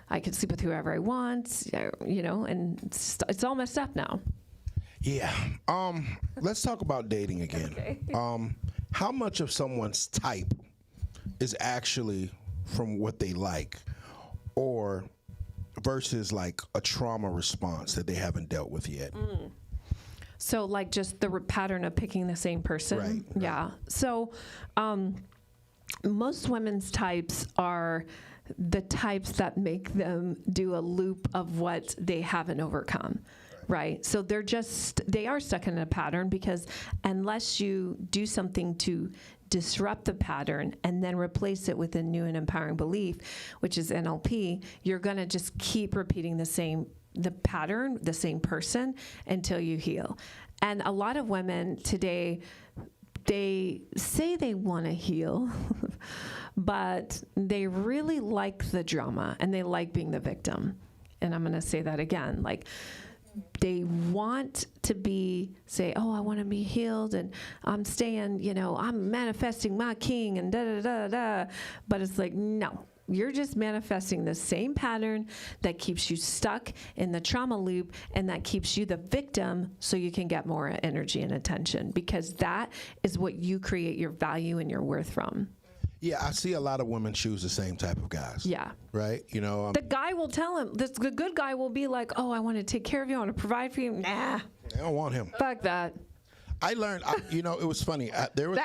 [SPEAKER 4] I can sleep with whoever I want, and it's all messed up now.
[SPEAKER 3] Yeah. Let's talk about dating again.
[SPEAKER 4] Okay.
[SPEAKER 3] How much of someone's type is actually from what they like, or versus like a trauma response that they haven't dealt with yet?
[SPEAKER 4] So, like, just the pattern of picking the same person?
[SPEAKER 3] Right.
[SPEAKER 4] Yeah. So, most women's types are the types that make them do a loop of what they haven't overcome. Right. So they are stuck in a pattern because unless you do something to disrupt the pattern and then replace it with a new and empowering belief, which is NLP, you're going to just keep repeating the pattern, the same person until you heal. And a lot of women today, they say they want to heal, but they really like the drama and they like being the victim. And I'm going to say that again, like, they want to say, oh, I want to be healed and I'm staying, I'm manifesting my king and da-da-da-da. But it's like, no, you're just manifesting the same pattern that keeps you stuck in the trauma loop and that keeps you the victim so you can get more energy and attention, because that is what you create your value and your worth from.
[SPEAKER 3] Yeah, I see a lot of women choose the same type of guys.
[SPEAKER 4] Yeah.
[SPEAKER 3] Right?
[SPEAKER 4] The guy will tell him, the good guy will be like, oh, I want to take care of you, I want to provide for you. Nah.
[SPEAKER 3] I don't want him.
[SPEAKER 4] Fuck that.
[SPEAKER 3] I learned, it was funny. There was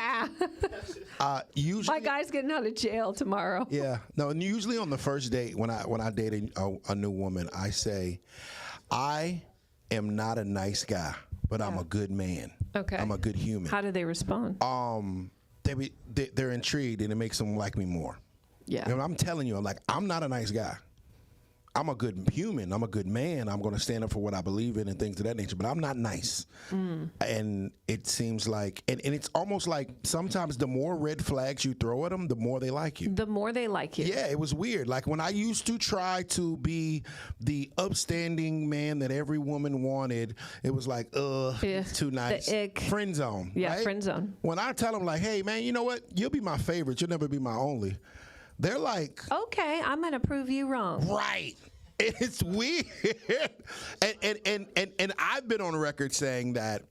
[SPEAKER 3] usually
[SPEAKER 4] my guy's getting out of jail tomorrow.
[SPEAKER 3] Yeah, no, and usually on the first date when I date a new woman, I say, I am not a nice guy, but I'm a good man.
[SPEAKER 4] Okay.
[SPEAKER 3] I'm a good human.
[SPEAKER 4] How do they respond?
[SPEAKER 3] They're intrigued and it makes them like me more.
[SPEAKER 4] Yeah.
[SPEAKER 3] I'm telling you, I'm not a nice guy. I'm a good human. I'm a good man. I'm going to stand up for what I believe in and things of that nature, but I'm not nice. And it seems like, and it's almost like sometimes the more red flags you throw at them, the more they like you.
[SPEAKER 4] The more they like you.
[SPEAKER 3] Yeah, it was weird. Like when I used to try to be the upstanding man that every woman wanted, it was like, it's too nice.
[SPEAKER 4] The ick.
[SPEAKER 3] Friend zone.
[SPEAKER 4] Yeah,
[SPEAKER 3] right?
[SPEAKER 4] friend zone.
[SPEAKER 3] When I tell them like, hey man, you know what? You'll be my favorite. You'll never be my only. They're like,
[SPEAKER 4] okay, I'm going to prove you wrong.
[SPEAKER 3] Right. It's weird. and I've been on record saying that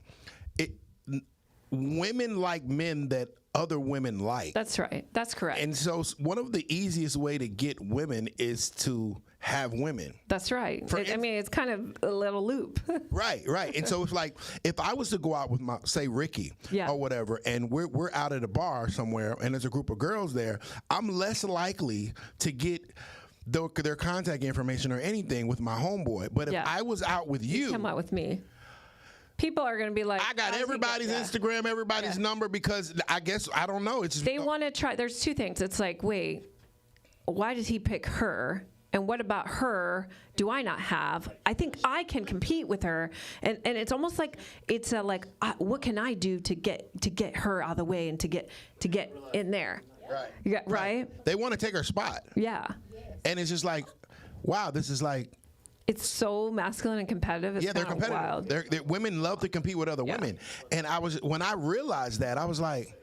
[SPEAKER 3] women like men that other women like.
[SPEAKER 4] That's right. That's correct.
[SPEAKER 3] And so one of the easiest way to get women is to have women.
[SPEAKER 4] That's right. It's kind of a little loop.
[SPEAKER 3] Right. And so it's like, if I was to go out with say Ricky or whatever, and we're out at a bar somewhere and there's a group of girls there, I'm less likely to get their contact information or anything with my homeboy. But if I was out with you
[SPEAKER 4] come out with me, people are going to be like,
[SPEAKER 3] I got everybody's Instagram, everybody's number, because I guess, I don't know. It's just,
[SPEAKER 4] they want to try. There's two things. It's like, wait, why did he pick her? And what about her do I not have? I think I can compete with her. And it's almost like it's what can I do to get her out of the way and to get in there?
[SPEAKER 3] Right.
[SPEAKER 4] Yeah, right?
[SPEAKER 3] They want to take her spot.
[SPEAKER 4] Yeah.
[SPEAKER 3] And it's just like, wow, this is like,
[SPEAKER 4] it's so masculine and competitive. It's
[SPEAKER 3] they're competitive.
[SPEAKER 4] Wild.
[SPEAKER 3] Women love to compete with other women. And when I realized that, I was like,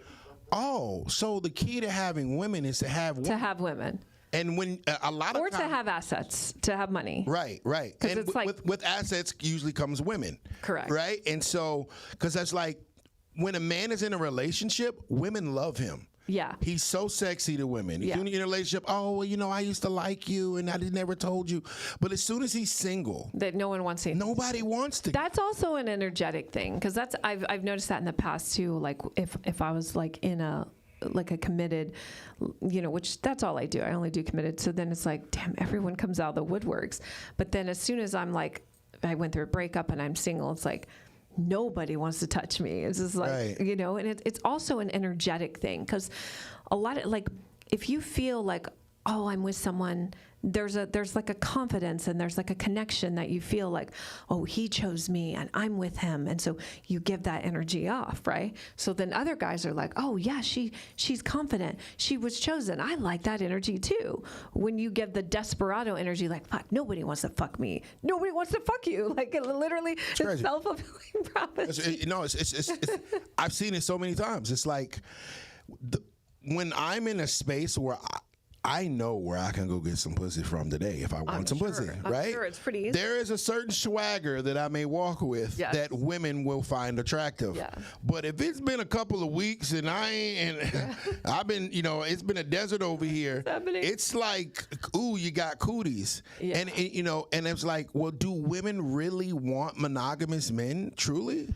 [SPEAKER 3] oh, so the key to having women is to have women.
[SPEAKER 4] To have women.
[SPEAKER 3] And when a lot of
[SPEAKER 4] or
[SPEAKER 3] times,
[SPEAKER 4] to have assets, to have money.
[SPEAKER 3] Right. And
[SPEAKER 4] it's like,
[SPEAKER 3] with assets usually comes women.
[SPEAKER 4] Correct.
[SPEAKER 3] Right? And so, because that's like, when a man is in a relationship, women love him.
[SPEAKER 4] Yeah.
[SPEAKER 3] He's so sexy to women. If you're in a relationship, oh, well, I used to like you and I never told you. But as soon as he's single,
[SPEAKER 4] that no one wants to.
[SPEAKER 3] Nobody wants to.
[SPEAKER 4] That's also an energetic thing, because I've noticed that in the past too. Like if I was like in a committed, which that's all I do. I only do committed. So then it's like, damn, everyone comes out of the woodworks. But then as soon as I'm like, I went through a breakup and I'm single, it's like, nobody wants to touch me. It's just like, and it's also an energetic thing, because a lot of, like, if you feel like, oh, I'm with someone there's like a confidence and there's like a connection that you feel like, oh, he chose me and I'm with him. And so you give that energy off, right? So then other guys are like, oh yeah, she's confident. She was chosen. I like that energy too. When you give the desperado energy, like, fuck, nobody wants to fuck me. Nobody wants to fuck you. Like it literally, it's self-fulfilling prophecy.
[SPEAKER 3] It's I've seen it so many times. It's like when I'm in a space where I know where I can go get some pussy from today if I want some pussy, right?
[SPEAKER 4] I'm sure it's pretty easy.
[SPEAKER 3] There is a certain swagger that I may walk with that women will find attractive. Yeah. But if it's been a couple of weeks and I've been, it's been a desert over here, it's like, ooh, you got cooties. Yeah. And it's like, well, do women really want monogamous men, truly?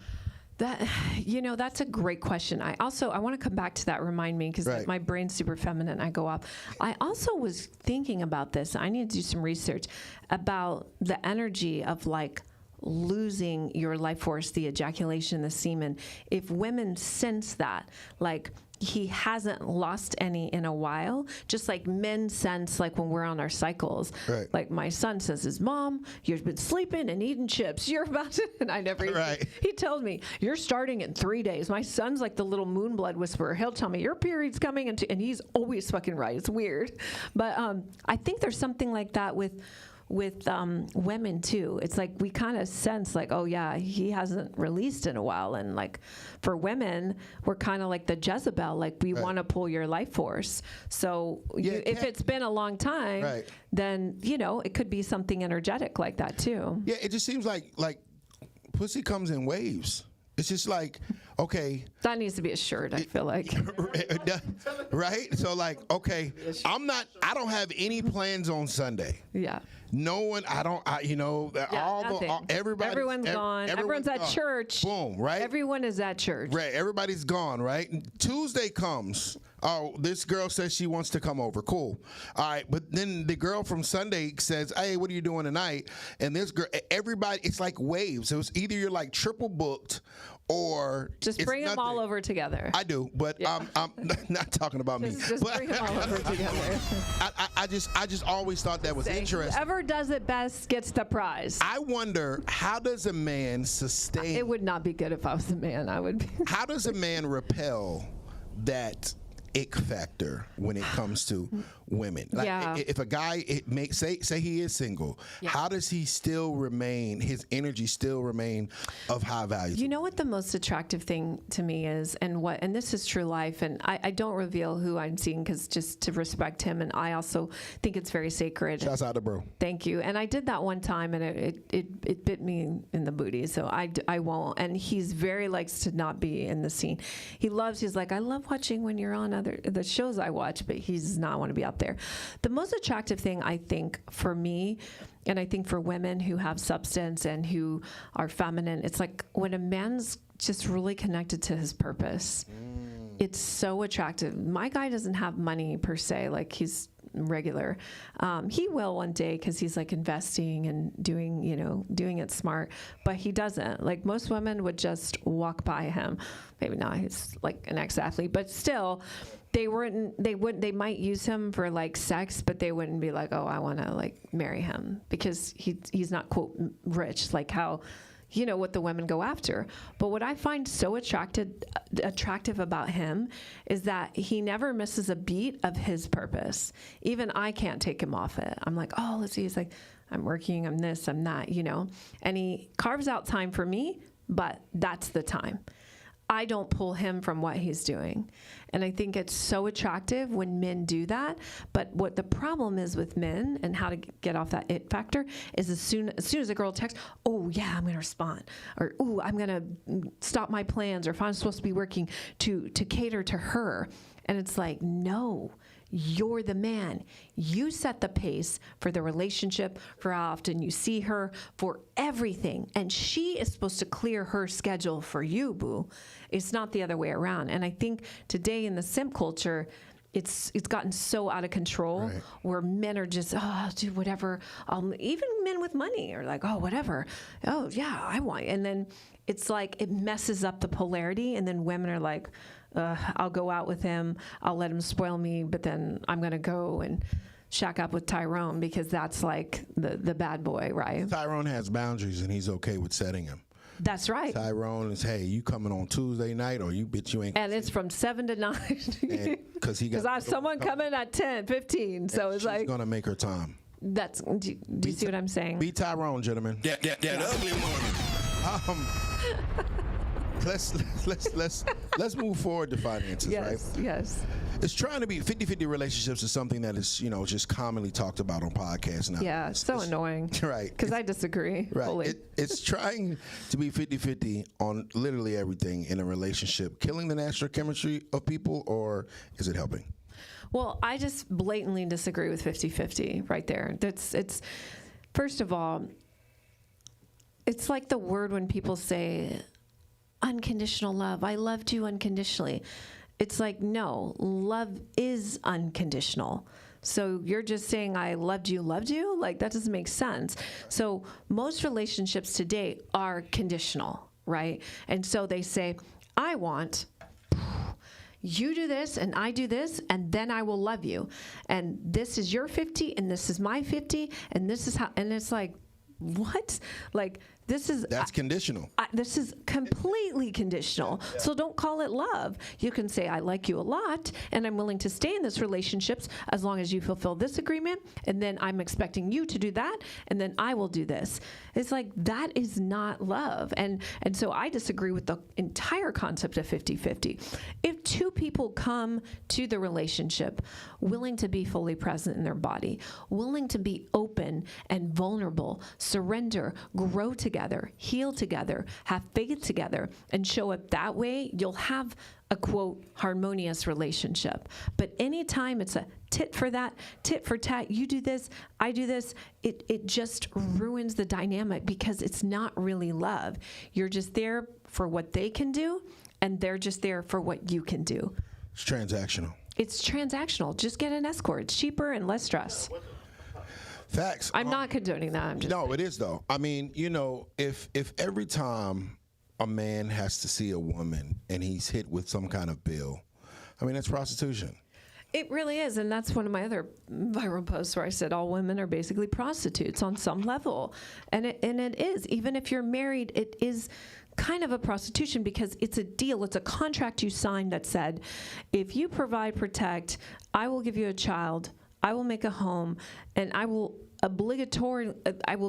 [SPEAKER 4] That's a great question. I want to come back to that. Remind me, because my brain's super feminine. I go off. I also was thinking about this. I need to do some research about the energy of like losing your life force, the ejaculation, the semen. If women sense that, like, he hasn't lost any in a while, just like men sense, like when we're on our cycles. Right. Like my son says, his mom, you've been sleeping and eating chips. You're about to, and I never, he told me, you're starting in 3 days. My son's like the little moon blood whisperer. He'll tell me, your period's coming, and he's always fucking right. It's weird. But I think there's something like that with women too. It's like we kind of sense like, oh yeah, he hasn't released in a while. And like for women, we're kind of like the Jezebel, like we want to pull your life force. So if it's been a long time, then it could be something energetic like that too.
[SPEAKER 3] Yeah, it just seems like pussy comes in waves. It's just like, okay.
[SPEAKER 4] That needs to be a shirt, I feel like.
[SPEAKER 3] Right? So like, okay, I don't have any plans on Sunday.
[SPEAKER 4] Yeah.
[SPEAKER 3] No one,
[SPEAKER 4] everyone's gone. Everyone's at church.
[SPEAKER 3] Boom, right?
[SPEAKER 4] Everyone is at church.
[SPEAKER 3] Right, everybody's gone, right? Tuesday comes. Oh, this girl says she wants to come over. Cool. All right, but then the girl from Sunday says, hey, what are you doing tonight? And this girl, everybody, it's like waves. It was either you're like triple booked or
[SPEAKER 4] just bring them all over together.
[SPEAKER 3] I do, but I'm not talking about me.
[SPEAKER 4] Just bring them all over together.
[SPEAKER 3] I just always thought that was interesting.
[SPEAKER 4] Whoever does it best gets the prize.
[SPEAKER 3] I wonder, how does a man sustain?
[SPEAKER 4] It would not be good if I was a man. I would be.
[SPEAKER 3] How does a man repel that ick factor when it comes to women? Like if a guy say he is single, how does he still remain, his energy still remain of high value?
[SPEAKER 4] You know what the most attractive thing to me is, and this is true life, and I don't reveal who I'm seeing because just to respect him, and I also think it's very sacred.
[SPEAKER 3] Shouts out to bro.
[SPEAKER 4] Thank you. And I did that one time, and it bit me in the booty, so I won't. And he's very likes to not be in the scene. He's like, I love watching when you're on the shows I watch, but he's not want to be out there. The most attractive thing, I think, for me, and I think for women who have substance and who are feminine, it's like when a man's just really connected to his purpose. It's so attractive. My guy doesn't have money per se, like he's regular. He will one day because he's like investing and doing it smart, but he doesn't. Like most women would just walk by him. Maybe not, he's like an ex-athlete, but still they might use him for like sex, but they wouldn't be like, oh, I want to like marry him because he's not quote rich, like how what the women go after. But what I find so attractive about him is that he never misses a beat of his purpose. Even I can't take him off it. I'm like, oh, let's see. He's like, I'm working, I'm this, I'm that, And he carves out time for me, but that's the time. I don't pull him from what he's doing. And I think it's so attractive when men do that. But what the problem is with men and how to get off that it factor is as soon as a girl texts, oh yeah, I'm going to respond. Or, oh, I'm going to stop my plans. Or if I'm supposed to be working to cater to her. And it's like, no. You're the man. You set the pace for the relationship, for how often you see her, for everything. And she is supposed to clear her schedule for you, boo. It's not the other way around. And I think today in the simp culture, it's gotten so out of control where men are just, oh, I'll do whatever. Even men with money are like, oh, whatever. Oh, yeah, I want. And then it's like it messes up the polarity. And then women are like, I'll go out with him. I'll let him spoil me, but then I'm going to go. And shack up with Tyrone because that's like the bad boy, right?
[SPEAKER 3] Tyrone has boundaries, and he's okay with setting them.
[SPEAKER 4] That's right.
[SPEAKER 3] Tyrone is, hey, you coming on Tuesday night, or you ain't.
[SPEAKER 4] And it's from 7 to 9.
[SPEAKER 3] Because
[SPEAKER 4] I have someone coming at 10, 15. So it's like.
[SPEAKER 3] She's going to make her time.
[SPEAKER 4] Do you see what I'm saying?
[SPEAKER 3] Be Tyrone, gentlemen.
[SPEAKER 1] That ugly woman.
[SPEAKER 3] Let's move forward to finances, right?
[SPEAKER 4] Yes.
[SPEAKER 3] It's trying to be 50-50 relationships is something that is, just commonly talked about on podcasts now.
[SPEAKER 4] Yeah, it's so annoying.
[SPEAKER 3] Right.
[SPEAKER 4] Because I disagree.
[SPEAKER 3] Right.
[SPEAKER 4] Fully.
[SPEAKER 3] It's trying to be 50-50 on literally everything in a relationship. Killing the natural chemistry of people, or is it helping?
[SPEAKER 4] Well, I just blatantly disagree with 50-50 right there. It's first of all, it's like the word when people say unconditional love. I loved you unconditionally. It's like, no, love is unconditional. So you're just saying I loved you? Like, that doesn't make sense. So most relationships today are conditional, right? And so they say, I want you do this and I do this, and then I will love you. And this is your 50 and this is my 50 and this is how, and it's like, what? Like, that's
[SPEAKER 3] conditional.
[SPEAKER 4] This is completely conditional. Yeah. So don't call it love. You can say, I like you a lot, and I'm willing to stay in this relationship as long as you fulfill this agreement, and then I'm expecting you to do that, and then I will do this. It's like, that is not love. And so I disagree with the entire concept of 50-50. If two people come to the relationship willing to be fully present in their body, willing to be open and vulnerable, surrender, grow together, heal together, have faith together, and show up that way, you'll have a, quote, harmonious relationship. But anytime it's a tit for that, tit for tat, you do this, I do this, it just ruins the dynamic because it's not really love. You're just there for what they can do, and they're just there for what you can do.
[SPEAKER 3] It's transactional.
[SPEAKER 4] It's transactional. Just get an escort. It's cheaper and less stress.
[SPEAKER 3] Facts.
[SPEAKER 4] I'm not condoning that. I'm just
[SPEAKER 3] no, it is though. I mean, if every time a man has to see a woman and he's hit with some kind of bill, I mean, that's prostitution.
[SPEAKER 4] It really is, and that's one of my other viral posts where I said all women are basically prostitutes on some level, and it is. Even if you're married, it is kind of a prostitution because it's a deal. It's a contract you signed that said, if you provide, protect, I will give you a child, I will make a home, and I will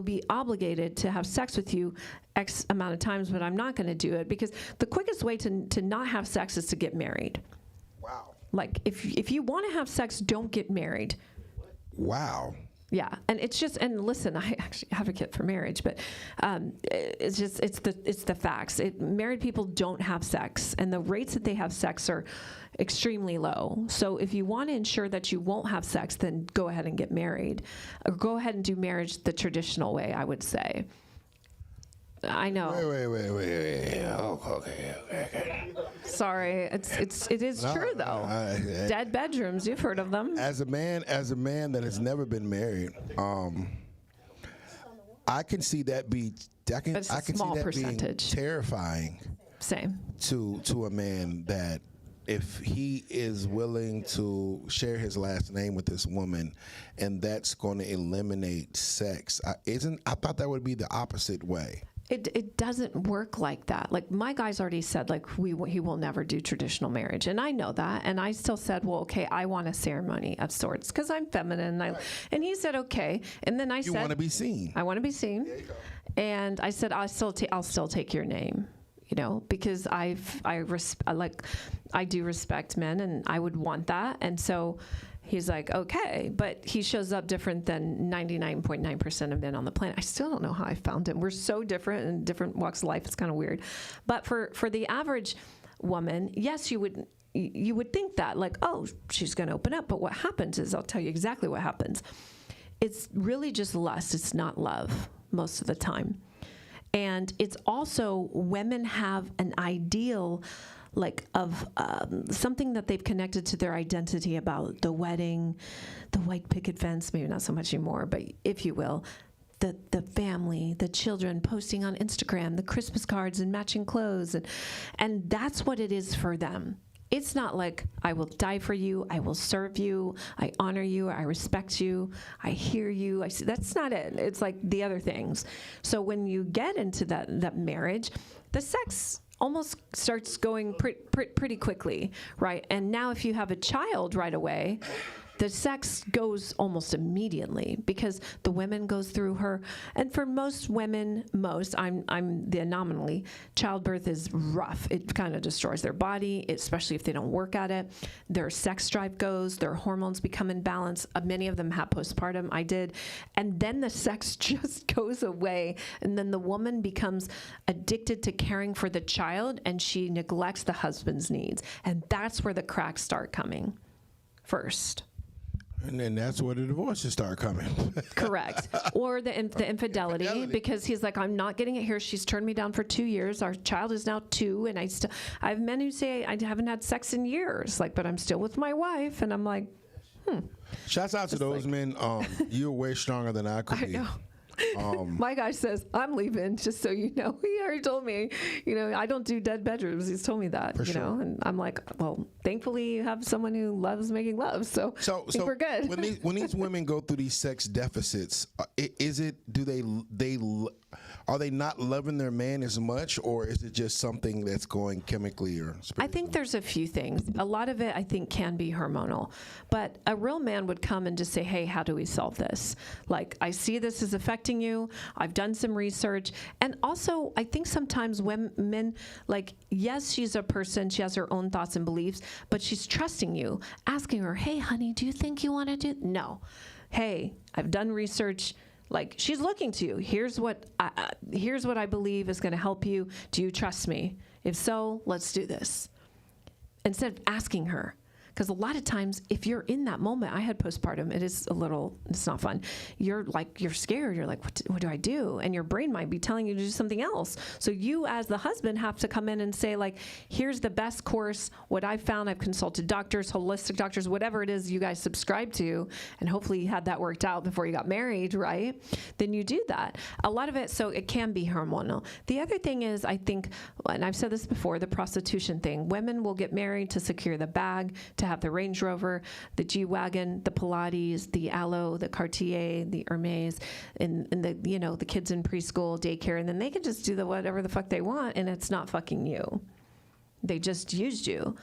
[SPEAKER 4] be obligated to have sex with you X amount of times, but I'm not going to do it because the quickest way to not have sex is to get married.
[SPEAKER 3] Wow.
[SPEAKER 4] Like, if you want to have sex, don't get married.
[SPEAKER 3] Wow.
[SPEAKER 4] Yeah, and it's just, and listen, I actually advocate for marriage, but it's the facts. Married people don't have sex, and the rates that they have sex are extremely low. So if you want to ensure that you won't have sex, then go ahead and get married, or go ahead and do marriage the traditional way, I would say. I know.
[SPEAKER 3] Wait. Oh, okay.
[SPEAKER 4] Sorry, it is true though. Dead bedrooms, you've heard of them.
[SPEAKER 3] As a man that has never been married, I can see that being terrifying.
[SPEAKER 4] Same.
[SPEAKER 3] To a man that if he is willing to share his last name with this woman, and that's going to eliminate sex, I thought that would be the opposite way.
[SPEAKER 4] It doesn't work like that. Like, my guy's already said, like, he will never do traditional marriage. And I know that. And I still said, well, okay, I want a ceremony of sorts because I'm feminine. And he said, okay. And then I said,
[SPEAKER 3] you want to be seen.
[SPEAKER 4] I want to be seen. There you go. And I said, I'll still take your name, because I do respect men, and I would want that. And so he's like, okay, but he shows up different than 99.9% of men on the planet. I still don't know how I found him. We're so different in different walks of life. It's kind of weird. But for the average woman, yes, you would think that, like, oh, she's going to open up. But what happens is, I'll tell you exactly what happens. It's really just lust. It's not love most of the time. And it's also, women have an ideal of something that they've connected to their identity about the wedding, the white picket fence, maybe not so much anymore, but if you will, the family, the children posting on Instagram, the Christmas cards and matching clothes, and that's what it is for them. It's not like I will die for you, I will serve you, I honor you, I respect you, I hear you. That's not it. It's like the other things. So when you get into that marriage, the sex almost starts going pretty quickly, right? And now if you have a child right away, the sex goes almost immediately because the women goes through her. And for most women, I'm the anomaly, childbirth is rough. It kind of destroys their body, especially if they don't work at it. Their sex drive goes, their hormones become imbalanced. Many of them have postpartum. I did. And then the sex just goes away. And then the woman becomes addicted to caring for the child and she neglects the husband's needs. And that's where the cracks start coming first.
[SPEAKER 3] And then that's where the divorces start coming.
[SPEAKER 4] Correct. Or the infidelity, because he's like, I'm not getting it here. She's turned me down for 2 years. Our child is now 2, and I have men who say I haven't had sex in years, like, but I'm still with my wife, and I'm like,
[SPEAKER 3] Shouts out to those men. You're way stronger than I could be.
[SPEAKER 4] I know. My guy says, I'm leaving, just so you know. He already told me, I don't do dead bedrooms. He's told me that,
[SPEAKER 3] For sure.
[SPEAKER 4] And I'm like, well, thankfully you have someone who loves making love. So I think we're good.
[SPEAKER 3] When these women go through these sex deficits, are they not loving their man as much, or is it just something that's going chemically or spiritually?
[SPEAKER 4] I think there's a few things. A lot of it, I think, can be hormonal. But a real man would come and just say, hey, how do we solve this? Like, I see this is affecting you. I've done some research. And also, I think sometimes women, like, yes, she's a person. She has her own thoughts and beliefs. But she's trusting you, asking her, hey, honey, do you think you want to do? No. Hey, I've done research. Like, she's looking to you. Here's what I believe is going to help you. Do you trust me? If so, let's do this. Instead of asking her. Because a lot of times, if you're in that moment, I had postpartum, it's not fun. You're scared. You're like, what do I do? And your brain might be telling you to do something else. So you, as the husband, have to come in and say, like, here's the best course. What I've found, I've consulted doctors, holistic doctors, whatever it is you guys subscribe to, and hopefully you had that worked out before you got married, right? Then you do that. A lot of it, so it can be hormonal. The other thing is, I think, and I've said this before, the prostitution thing. Women will get married to secure the bag, to have the Range Rover, the G-Wagon, the Pilates, the Aloe, the Cartier, the Hermes, and the kids in preschool, daycare, and then they can just do whatever the fuck they want, and it's not fucking you. They just used you.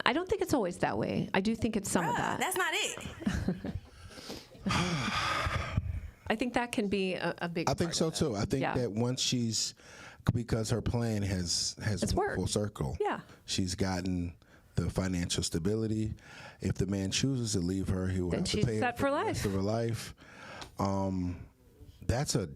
[SPEAKER 4] I don't think it's always that way. I do think it's some of that.
[SPEAKER 5] That's not it.
[SPEAKER 4] I think that can be a big part.
[SPEAKER 3] I think so too. I think that once because her plan has went full circle. Yeah. She's gotten the financial stability. If the man chooses to leave her, he will have to pay her for the rest of her life. That's a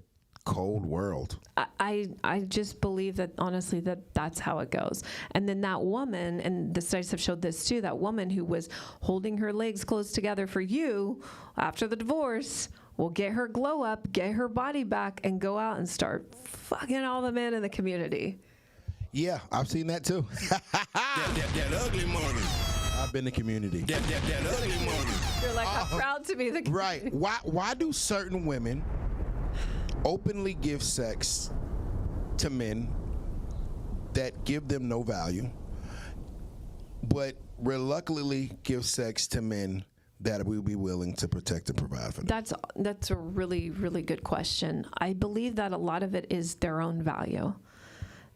[SPEAKER 3] cold world.
[SPEAKER 4] I just believe that, honestly, that's how it goes. And then that woman, and the studies have showed this too, that woman who was holding her legs close together for you after the divorce will get her glow up, get her body back, and go out and start fucking all the men in the community.
[SPEAKER 3] Yeah, I've seen that too.
[SPEAKER 1] that ugly money.
[SPEAKER 3] I've been in the community.
[SPEAKER 1] That ugly money.
[SPEAKER 4] You're like, I'm proud to be the community.
[SPEAKER 3] Right. Why do certain women openly give sex to men that give them no value, but reluctantly give sex to men that will be willing to protect and provide for them?
[SPEAKER 4] That's a really, really good question. I believe that a lot of it is their own value.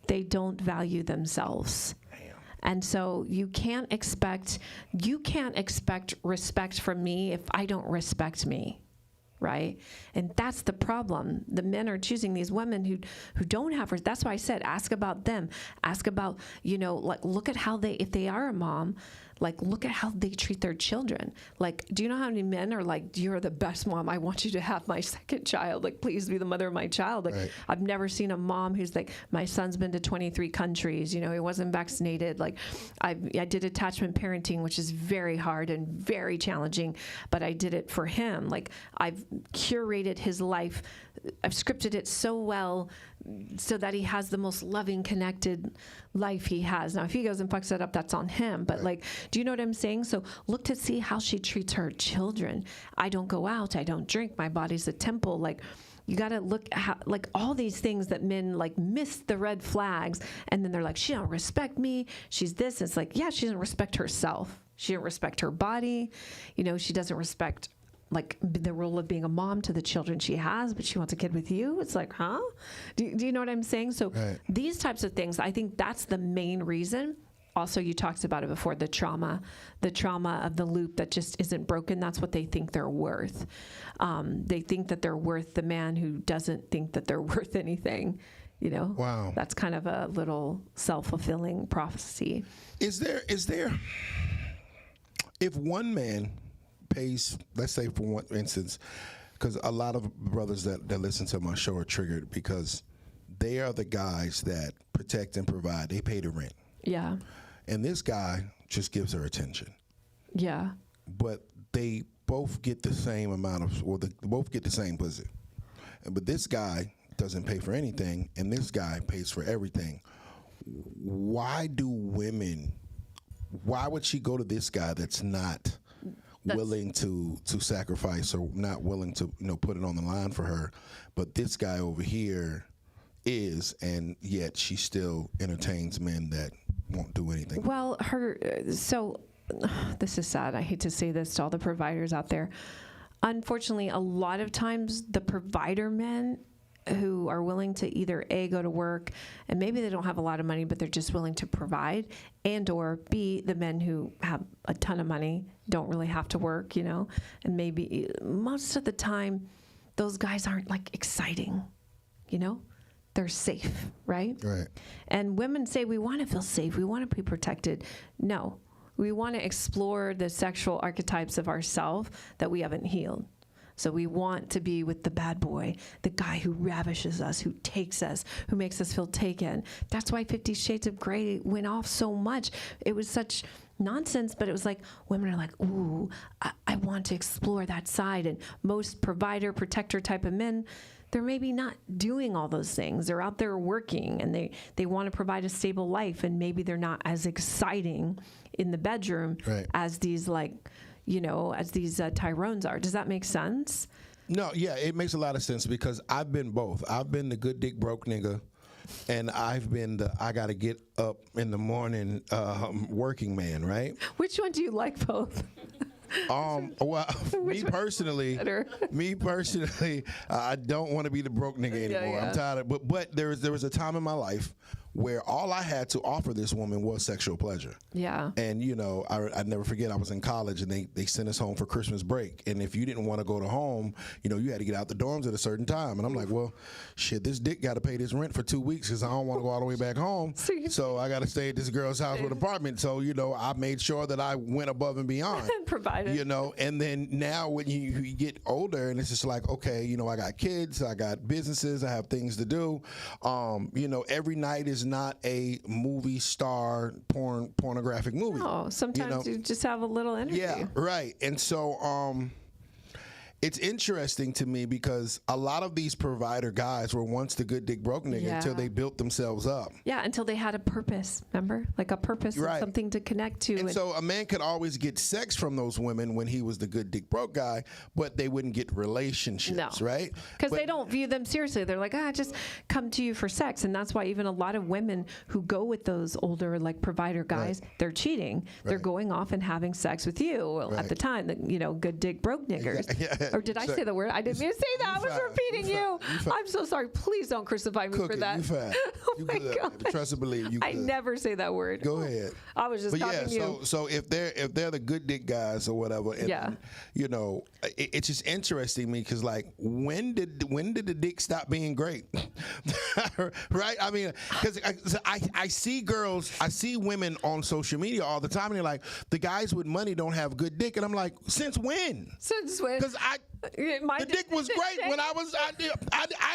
[SPEAKER 4] They don't value themselves. Damn. And so you can't expect respect from me if I don't respect me, right? And that's the problem. The men are choosing these women who don't have, that's why I said, ask about them. Ask about, like, look at how if they are a mom, like, look at how they treat their children. Like, do you know how many men are like, you're the best mom. I want you to have my second child. Like, please be the mother of my child. Like, right. I've never seen a mom who's like, my son's been to 23 countries. He wasn't vaccinated. Like, I did attachment parenting, which is very hard and very challenging, but I did it for him. Like, I've curated his life. I've scripted it so well so that he has the most loving, connected life he has. Now, if he goes and fucks it up, that's on him. But, like, do you know what I'm saying? So look to see how she treats her children. I don't go out. I don't drink. My body's a temple. Like, you got to look at like all these things that men like miss the red flags, and then they're like, she don't respect me. She's this. It's like, yeah, she doesn't respect herself. She doesn't respect her body. She doesn't respect like the role of being a mom to the children she has, but she wants a kid with you. It's like, huh? Do you know what I'm saying? So these types of things, I think that's the main reason. Also, you talked about it before, the trauma of the loop that just isn't broken. That's what they think they're worth. They think that they're worth the man who doesn't think that they're worth anything.
[SPEAKER 3] Wow.
[SPEAKER 4] That's kind of a little self-fulfilling prophecy.
[SPEAKER 3] Is there, if one man pays, let's say for one instance, because a lot of brothers that listen to my show are triggered because they are the guys that protect and provide. They pay the rent.
[SPEAKER 4] Yeah.
[SPEAKER 3] And this guy just gives her attention.
[SPEAKER 4] Yeah.
[SPEAKER 3] But they both get the same amount of, they both get the same pussy. But this guy doesn't pay for anything, and this guy pays for everything. Why would she go to this guy that's not willing to sacrifice or not willing to put it on the line for her, but this guy over here is, and yet she still entertains men that won't do anything?
[SPEAKER 4] Well, so this is sad. I hate to say this to all the providers out there. Unfortunately, a lot of times the provider men who are willing to either A, go to work, and maybe they don't have a lot of money, but they're just willing to provide, and or B, the men who have a ton of money, don't really have to work, and maybe most of the time those guys aren't like exciting, they're safe, right?
[SPEAKER 3] Right.
[SPEAKER 4] And women say, we want to feel safe. We want to be protected. No, we want to explore the sexual archetypes of ourselves that we haven't healed. So we want to be with the bad boy, the guy who ravishes us, who takes us, who makes us feel taken. That's why 50 Shades of Grey went off so much. It was such nonsense, but it was like women are like, ooh, I want to explore that side. And most provider, protector type of men, they're maybe not doing all those things. They're out there working, and they want to provide a stable life, and maybe they're not as exciting in the bedroom as these Tyrones are. Does that make sense?
[SPEAKER 3] No, yeah, it makes a lot of sense because I've been both. I've been the good dick broke nigga, and I've been the I got to get up in the morning working man, right?
[SPEAKER 4] Which one do you like both?
[SPEAKER 3] Well, me personally, I don't want to be the broke nigga anymore. I'm tired of. But there was a time in my life where all I had to offer this woman was sexual pleasure.
[SPEAKER 4] Yeah.
[SPEAKER 3] And I never forget, I was in college and they sent us home for Christmas break. And if you didn't want to go to home, you had to get out the dorms at a certain time. And I'm like, well, shit, this dick got to pay this rent for 2 weeks because I don't want to go all the way back home. So I got to stay at this girl's house with an apartment. So I made sure that I went above and beyond.
[SPEAKER 4] Provided.
[SPEAKER 3] And then now when you get older and it's just like, okay, I got kids, I got businesses, I have things to do. Every night is not a movie star pornographic movie.
[SPEAKER 4] No, sometimes you just have a little energy.
[SPEAKER 3] Yeah, right. And so it's interesting to me because a lot of these provider guys were once the good dick broke nigga until they built themselves up.
[SPEAKER 4] Yeah, until they had a purpose, remember? Like a purpose and something to connect to.
[SPEAKER 3] And so a man could always get sex from those women when he was the good dick broke guy, but they wouldn't get relationships, right?
[SPEAKER 4] Because they don't view them seriously. They're like, I just come to you for sex. And that's why even a lot of women who go with those older like provider guys, they're cheating. They're going off and having sex with you at the time, good dick broke niggers. Or did I say the word? I didn't mean to say that. I was repeating you. I'm so sorry. Please don't crucify me for that.
[SPEAKER 3] You fine.
[SPEAKER 4] Oh my God.
[SPEAKER 3] Trust and believe. You
[SPEAKER 4] I never say that word.
[SPEAKER 3] Go ahead.
[SPEAKER 4] I was just talking you.
[SPEAKER 3] So if they're the good dick guys or whatever, and, it's just interesting to me because like when did the dick stop being great? Right? I mean, because I see girls, I see women on social media all the time, and they're like, the guys with money don't have good dick, and I'm like, since when?
[SPEAKER 4] Since when?
[SPEAKER 3] Because the dick was great when I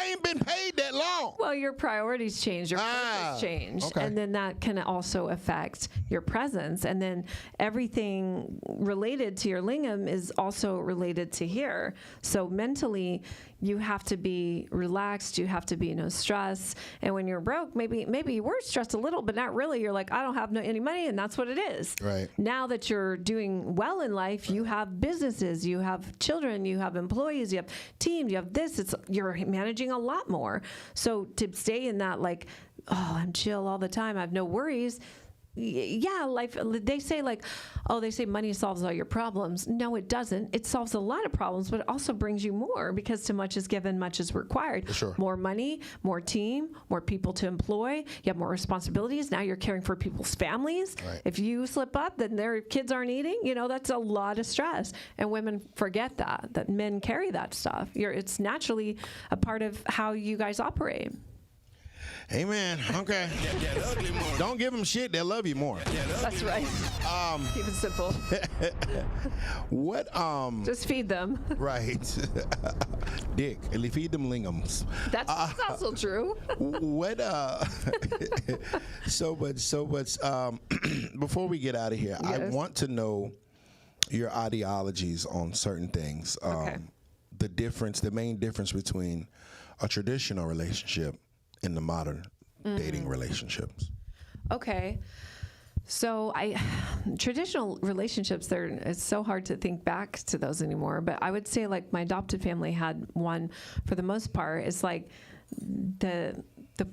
[SPEAKER 3] ain't been paid that long.
[SPEAKER 4] Well, your priorities change, your focus change, and then that can also affect your presence, and then everything related to your lingam is also related to here. So mentally, you have to be relaxed. You have to be no stress. And when you're broke, maybe you were stressed a little, but not really. You're like, I don't have any money, and that's what it is.
[SPEAKER 3] Right.
[SPEAKER 4] Now that you're doing well in life, you have businesses, you have children, you have employees, you have teams, you have this. You're managing a lot more. So to stay in that, like, oh, I'm chill all the time, I have no worries. Yeah, life. They say money solves all your problems. No, it doesn't. It solves a lot of problems, but it also brings you more, because too much is given, much is required.
[SPEAKER 3] For sure.
[SPEAKER 4] More money, more team, more people to employ. You have more responsibilities. Now you're caring for people's families.
[SPEAKER 3] Right.
[SPEAKER 4] If you slip up, then their kids aren't eating. That's a lot of stress. And women forget that men carry that stuff. It's naturally a part of how you guys operate.
[SPEAKER 3] Amen. Okay. Don't give them shit. They'll love you more.
[SPEAKER 4] That's right. Keep it simple.
[SPEAKER 3] What?
[SPEAKER 4] Just feed them.
[SPEAKER 3] Right. Dick. And feed them lingams.
[SPEAKER 4] That's also true.
[SPEAKER 3] What? So much. Before we get out of here,
[SPEAKER 4] yes.
[SPEAKER 3] I want to know your ideologies on certain things.
[SPEAKER 4] Okay.
[SPEAKER 3] The main difference between a traditional relationship in the modern dating relationships.
[SPEAKER 4] Okay. So traditional relationships, it's so hard to think back to those anymore. But I would say, like, my adopted family had one, for the most part. It's like the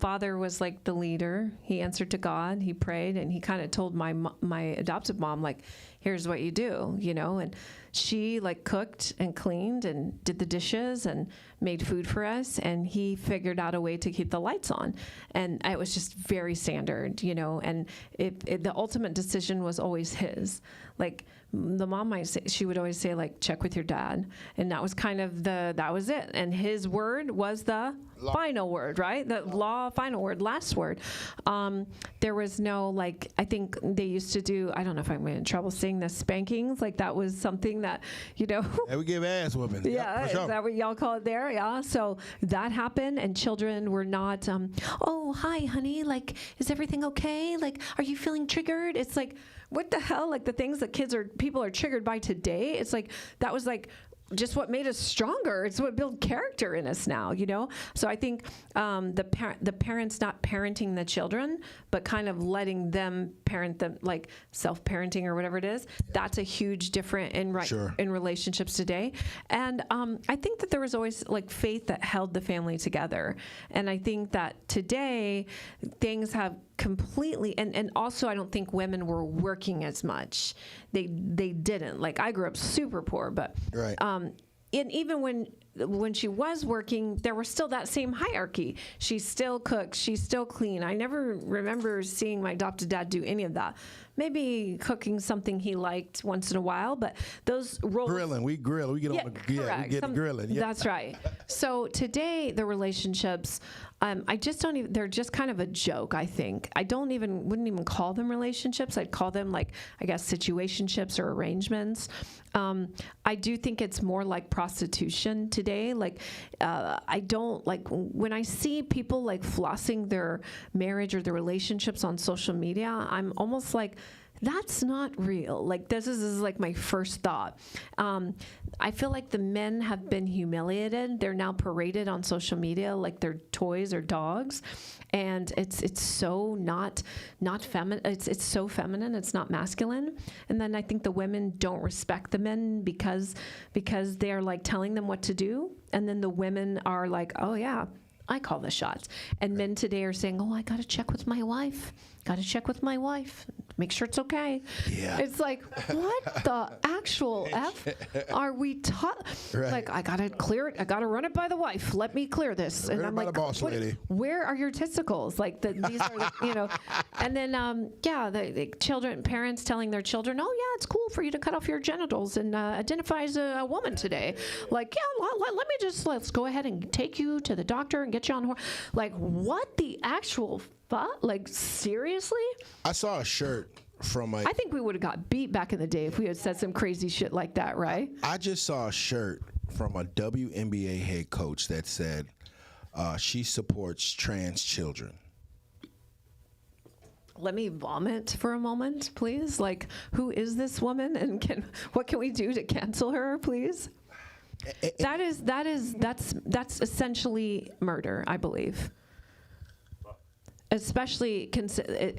[SPEAKER 4] father was like the leader. He answered to God. He prayed, and he kind of told my adoptive mom, like, here's what you do, and she like cooked and cleaned and did the dishes and made food for us, and he figured out a way to keep the lights on. And it was just very standard, and the ultimate decision was always his. Like, the mom she would always say, like, check with your dad. And that was kind of that was it. And his word was the final word, right? The law, final word, last word. There was no, like, I think they used to do, I don't know if I'm in trouble saying this, spankings. Like, that was something that,
[SPEAKER 3] Yeah, we give ass whooping.
[SPEAKER 4] Yeah,
[SPEAKER 3] for sure.
[SPEAKER 4] Is that what y'all call it there? Yeah. So that happened, and children were not, oh, hi, honey. Like, is everything okay? Like, are you feeling triggered? It's like, what the hell? Like, the things that people are triggered by today, it's like, that was like just what made us stronger. It's what built character in us now, So I think the parents not parenting the children, but kind of letting them parent them, like self-parenting or whatever it is. That's a huge difference in relationships today. And I think that there was always like faith that held the family together. And I think that today things have completely, and also I don't think women were working as much. They didn't. Like, I grew up super poor, but
[SPEAKER 3] right.
[SPEAKER 4] And even when she was working, there was still that same hierarchy. She still cooks, she's still clean. I never remember seeing my adopted dad do any of that. Maybe cooking something he liked once in a while, but those roles...
[SPEAKER 3] Grilling, we grill. We get on the we get grilling. Yeah.
[SPEAKER 4] That's right. So today, the relationships, I just don't even, they're just kind of a joke, I think. Wouldn't even call them relationships. I'd call them, like, I guess, situationships or arrangements. I do think it's more like prostitution today. Like, I don't, like, when I see people, like, flossing their marriage or their relationships on social media, I'm almost like, that's not real. Like, this is like my first thought. I feel like the men have been humiliated. They're now paraded on social media like they're toys or dogs, and it's so not feminine. It's so feminine. It's not masculine. And then I think the women don't respect the men because they're like telling them what to do, and then the women are like, oh yeah, I call the shots. And men today are saying, oh, I got to check with my wife. Make sure it's okay.
[SPEAKER 3] Yeah.
[SPEAKER 4] It's like, what the actual F are we taught?
[SPEAKER 3] Right.
[SPEAKER 4] Like, I got to clear it. I got to run it by the wife. Let me clear this. And I'm like,
[SPEAKER 3] boss lady.
[SPEAKER 4] Where are your testicles? Like, these are, and then, the children, parents telling their children, oh, yeah, it's cool for you to cut off your genitals and identify as a woman today. Like, yeah, let's go ahead and take you to the doctor and get you on. Like, what the actual fuck? Like, seriously?
[SPEAKER 3] I saw a shirt from
[SPEAKER 4] I think we would have got beat back in the day if we had said some crazy shit like that, right?
[SPEAKER 3] I just saw a shirt from a WNBA head coach that said she supports trans children.
[SPEAKER 4] Let me vomit for a moment, please. Like, who is this woman, and what can we do to cancel her, please? That's essentially murder, I believe. Especially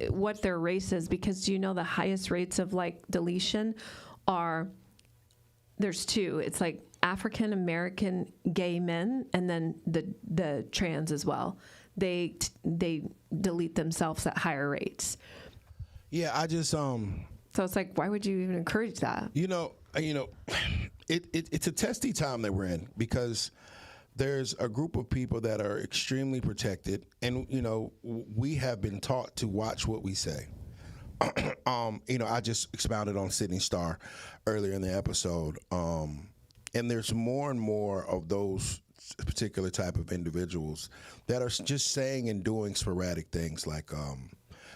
[SPEAKER 4] what their race is, because do you know the highest rates of, like, deletion are, there's two. It's like African American gay men, and then the trans as well. They delete themselves at higher rates.
[SPEAKER 3] Yeah, I just
[SPEAKER 4] So it's like, why would you even encourage that?
[SPEAKER 3] It's a testy time that we're in, because there's a group of people that are extremely protected, and we have been taught to watch what we say. I just expounded on Sydney Starr earlier in the episode, and there's more and more of those particular type of individuals that are just saying and doing sporadic things. Like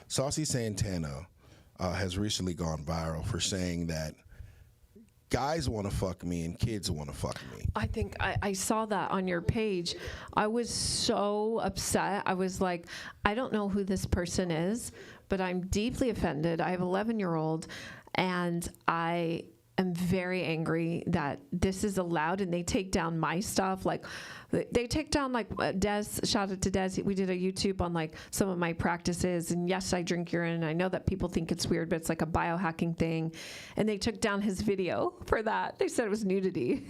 [SPEAKER 3] Saucy Santana has recently gone viral for saying that guys want to fuck me and kids want to fuck me.
[SPEAKER 4] I think I saw that on your page. I was so upset. I was like, I don't know who this person is, but I'm deeply offended. I have an 11-year-old, and I am very angry that this is allowed, and they take down my stuff. Like, they take down, like, Des, shout out to Des. We did a YouTube on, like, some of my practices, and yes, I drink urine. I know that people think it's weird, but it's like a biohacking thing. And they took down his video for that. They said it was nudity.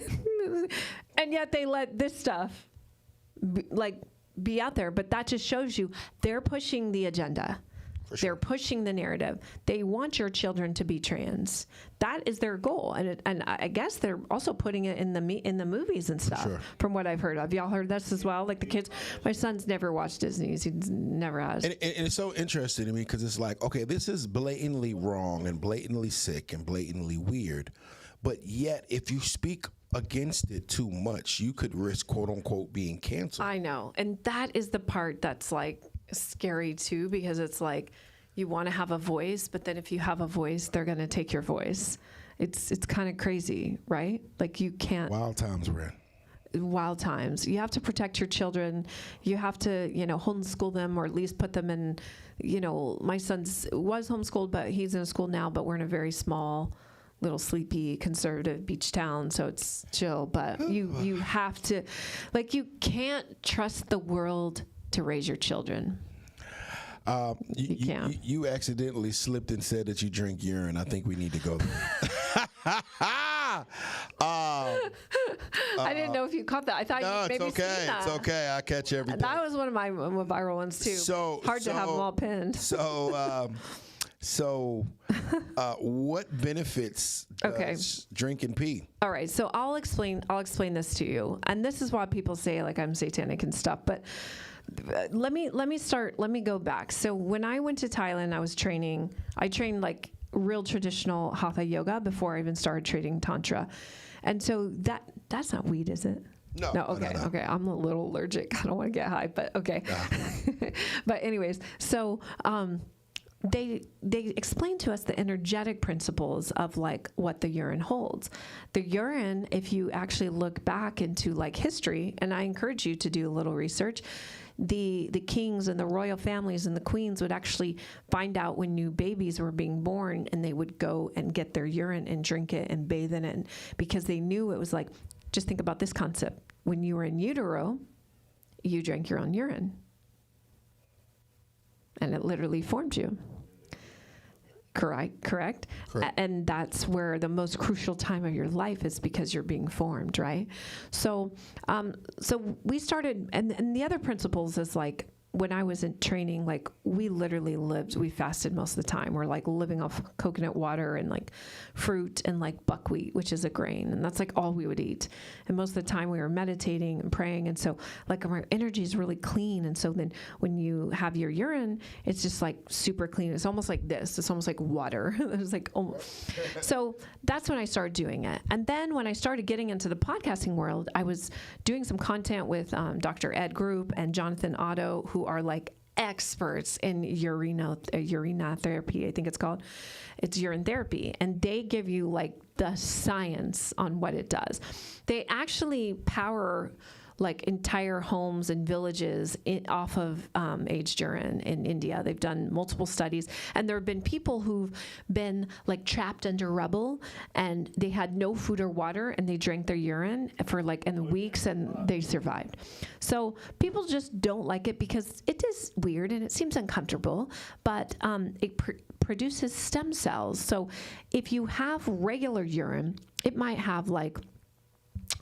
[SPEAKER 4] And yet they let this stuff, be out there. But that just shows you they're pushing the agenda. Sure. They're pushing the narrative. They want your children to be trans. That is their goal, and I guess they're also putting it in the movies and stuff.
[SPEAKER 3] Sure.
[SPEAKER 4] From what I've heard, have y'all heard this as well? Like the kids, my son's never watched Disney. He never has.
[SPEAKER 3] And it's so interesting to me, because it's like, okay, this is blatantly wrong and blatantly sick and blatantly weird, but yet if you speak against it too much, you could risk, quote unquote, being canceled.
[SPEAKER 4] I know, and that is the part that's like scary too, because it's like you want to have a voice, but then if you have a voice, they're going to take your voice. It's kind of crazy, right? Like, you can't.
[SPEAKER 3] Wild times we're in.
[SPEAKER 4] Wild times. You have to protect your children. You have to, homeschool them, or at least put them in, my son's was homeschooled, but he's in a school now, but we're in a very small, little sleepy conservative beach town, so it's chill. But you have to, like, you can't trust the world to raise your children. You can't.
[SPEAKER 3] You accidentally slipped and said that you drink urine. I think we need to go there.
[SPEAKER 4] I didn't know if you caught that. I thought you maybe
[SPEAKER 3] it's okay.
[SPEAKER 4] seen that.
[SPEAKER 3] It's okay. I catch everything.
[SPEAKER 4] That was one of my viral ones too. Hard to have them all pinned.
[SPEAKER 3] So, what benefits does drinking pee?
[SPEAKER 4] All right, so I'll explain this to you, and this is why people say like I'm satanic and stuff. But let me go back. So when I went to Thailand, I trained like real traditional hatha yoga before I even started trading tantra, and so that's not weed, is it?
[SPEAKER 3] No.
[SPEAKER 4] Okay.
[SPEAKER 3] No.
[SPEAKER 4] Okay. I'm a little allergic. I don't want to get high, but okay. No. But anyways, so they explain to us the energetic principles of like what the urine holds. The urine, if you actually look back into like history, and I encourage you to do a little research, the kings and the royal families and the queens would actually find out when new babies were being born, and they would go and get their urine and drink it and bathe in it, because they knew it was like, just think about this concept. When you were in utero, you drank your own urine, and it literally formed you. Correct. And that's where the most crucial time of your life is, because you're being formed, right? So we started, and the other principles is like, when I was in training, like we fasted most of the time. We're like living off coconut water and like fruit and like buckwheat, which is a grain. And that's like all we would eat. And most of the time we were meditating and praying. And so like our energy is really clean. And so then when you have your urine, it's just like super clean. It's almost like this. It's almost like water. It's like, so that's when I started doing it. And then when I started getting into the podcasting world, I was doing some content with Dr. Ed Group and Jonathan Otto, who are like experts in urina therapy, I think it's called. It's urine therapy. And they give you like the science on what it does. They actually power like entire homes and villages off of aged urine in India. They've done multiple studies, and there have been people who've been like trapped under rubble, and they had no food or water, and they drank their urine for like in weeks, and they survived. So people just don't like it because it is weird and it seems uncomfortable, but it produces stem cells. So if you have regular urine, it might have like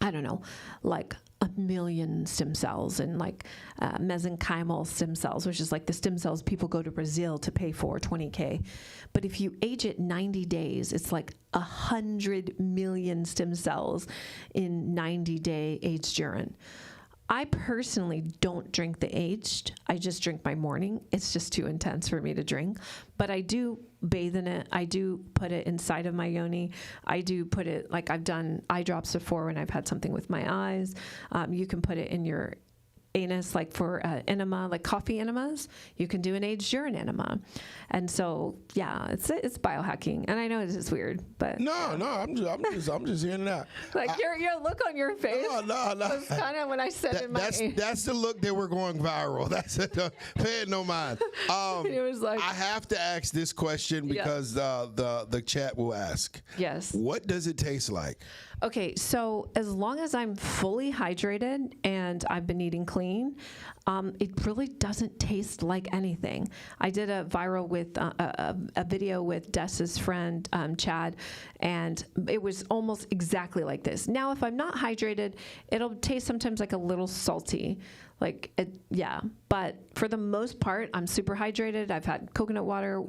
[SPEAKER 4] I don't know, like 1 million stem cells and like mesenchymal stem cells, which is like the stem cells people go to Brazil to pay for, 20K. But if you age it 90 days, it's like 100 million stem cells in 90-day aged urine. I personally don't drink the aged. I just drink my morning. It's just too intense for me to drink. But I do bathe in it. I do put it inside of my yoni. I do put it, like I've done eye drops before when I've had something with my eyes. You can put it in your anus, like for enema, like coffee enemas. You can do an aged urine enema. And so, yeah, it's biohacking. And I know this is weird, but
[SPEAKER 3] No, I'm just hearing that.
[SPEAKER 4] like your look on your face.
[SPEAKER 3] No.
[SPEAKER 4] Was kind of when I said in my.
[SPEAKER 3] That's the look that we're going viral. That's it. Pay it no mind.
[SPEAKER 4] It was like,
[SPEAKER 3] I have to ask this question because the chat will ask.
[SPEAKER 4] Yes.
[SPEAKER 3] What does it taste like?
[SPEAKER 4] Okay, so as long as I'm fully hydrated and I've been eating clean, it really doesn't taste like anything. I did a viral with a video with Des's friend, Chad, and it was almost exactly like this. Now, if I'm not hydrated, it'll taste sometimes like a little salty. But for the most part, I'm super hydrated. I've had coconut water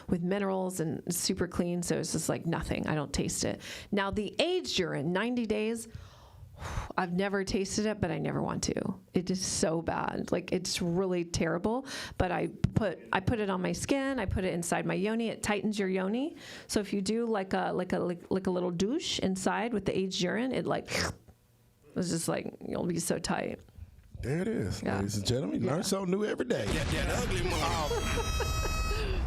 [SPEAKER 4] with minerals, and it's super clean, so it's just like nothing. I don't taste it. Now, the aged urine, 90 days, I've never tasted it, but I never want to. It is so bad. Like, it's really terrible, but I put it on my skin. I put it inside my yoni. It tightens your yoni. So if you do like a little douche inside with the aged urine, it's just like, you'll be so tight.
[SPEAKER 3] There it is, ladies and gentlemen. You learn something new every day.
[SPEAKER 1] That ugly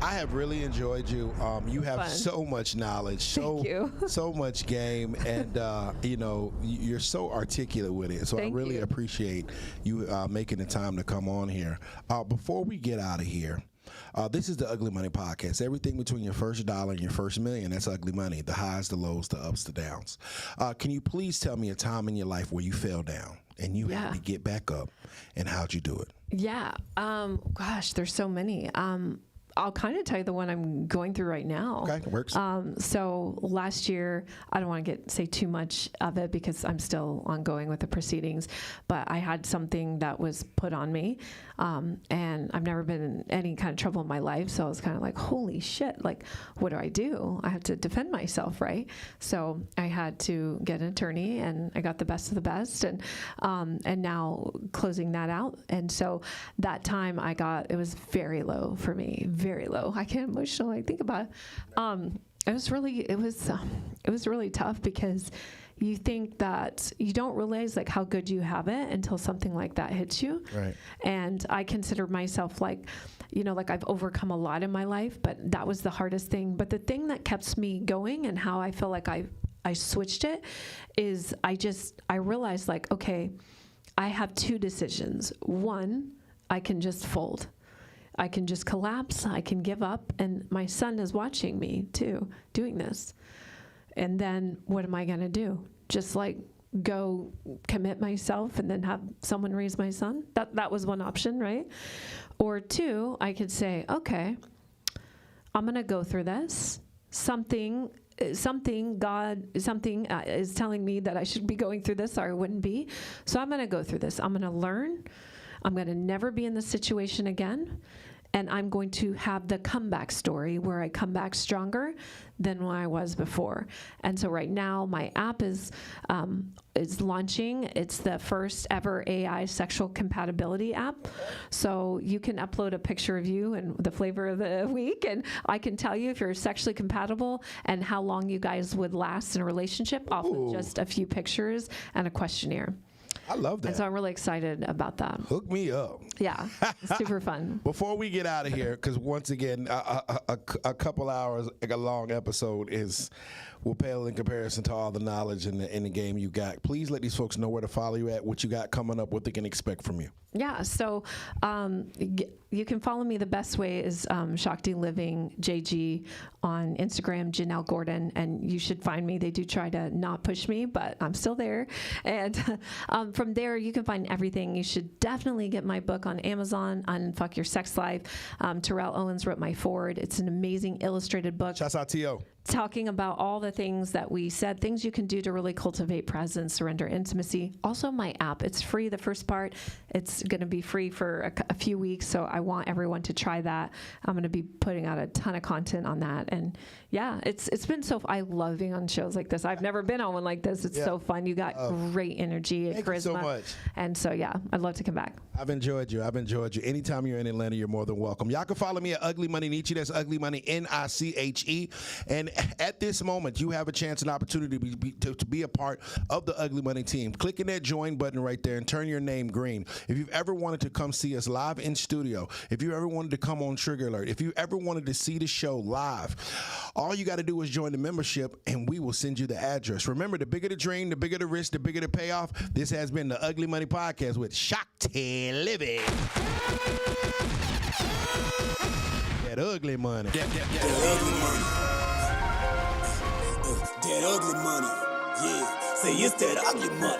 [SPEAKER 3] I have really enjoyed you. You have
[SPEAKER 4] Fun.
[SPEAKER 3] so much knowledge,
[SPEAKER 4] Thank you.
[SPEAKER 3] so much game, and you're so articulate with it. So
[SPEAKER 4] Thank
[SPEAKER 3] I really
[SPEAKER 4] you.
[SPEAKER 3] appreciate you making the time to come on here. Before we get out of here, this is the Ugly Money Podcast. Everything between your first dollar and your first million, that's ugly money. The highs, the lows, the ups, the downs. Can you please tell me a time in your life where you fell down and you had to get back up, and how'd you do it?
[SPEAKER 4] Yeah. Gosh, there's so many. I'll kind of tell you the one I'm going through right now.
[SPEAKER 3] Okay, it works.
[SPEAKER 4] So last year, I don't want to say too much of it because I'm still ongoing with the proceedings, but I had something that was put on me, and I've never been in any kind of trouble in my life, so I was kind of like, holy shit, like, what do? I have to defend myself, right? So I had to get an attorney, and I got the best of the best, and now closing that out. And so that time it was very low for me, very low. I get emotional when I think about it. It was really tough because you think that you don't realize like how good you have it until something like that hits you.
[SPEAKER 3] Right.
[SPEAKER 4] And I consider myself like I've overcome a lot in my life, but that was the hardest thing. But the thing that kept me going and how I feel like I switched it is I realized like, okay, I have two decisions. One, I can just fold. I can just collapse, I can give up, and my son is watching me too, doing this. And then what am I gonna do? Just like go commit myself and then have someone raise my son? That was one option, right? Or two, I could say, okay, I'm gonna go through this. Something is telling me that I should be going through this or I wouldn't be. So I'm gonna go through this. I'm gonna learn. I'm gonna never be in this situation again. And I'm going to have the comeback story where I come back stronger than when I was before. And so right now my app is launching. It's the first ever AI sexual compatibility app. So you can upload a picture of you and the flavor of the week, and I can tell you if you're sexually compatible and how long you guys would last in a relationship off of just a few pictures and a questionnaire.
[SPEAKER 3] I love that.
[SPEAKER 4] And so I'm really excited about that.
[SPEAKER 3] Hook me up.
[SPEAKER 4] Yeah, it's super fun.
[SPEAKER 3] Before we get out of here, because once again, a couple hours, like a long episode will pale in comparison to all the knowledge in the game you got. Please let these folks know where to follow you at, what you got coming up, what they can expect from you.
[SPEAKER 4] Yeah, so you can follow me. The best way is Shakti Living JG on Instagram, Janelle Gordon, and you should find me. They do try to not push me, but I'm still there. And from there, you can find everything. You should definitely get my book on Amazon, Unfuck Your Sex Life. Terrell Owens wrote my foreword. It's an amazing illustrated book.
[SPEAKER 3] Shouts out to you.
[SPEAKER 4] talking about all the things that we said, things you can do to really cultivate presence, surrender intimacy. Also, my app, it's free, the first part. It's going to be free for a few weeks, so I want everyone to try that. I'm going to be putting out a ton of content on that. And yeah, it's been I love being on shows like this. I've never been on one like this. It's so fun. You got great energy and charisma.
[SPEAKER 3] Thank you so much.
[SPEAKER 4] And so, yeah, I'd love to come back.
[SPEAKER 3] I've enjoyed you. Anytime you're in Atlanta, you're more than welcome. Y'all can follow me at Ugly Money Nietzsche. That's Ugly Money Niche. And at this moment, you have a chance and opportunity to be a part of the Ugly Money team. Clicking that join button right there and turn your name green. If you've ever wanted to come see us live in studio, if you ever wanted to come on Trigger Alert, if you ever wanted to see the show live, all you got to do is join the membership and we will send you the address. Remember, the bigger the dream, the bigger the risk, the bigger the payoff. This has been the Ugly Money Podcast with Shakti Living. That ugly money.
[SPEAKER 1] That ugly money. That ugly money. Yeah. Say it's that ugly money.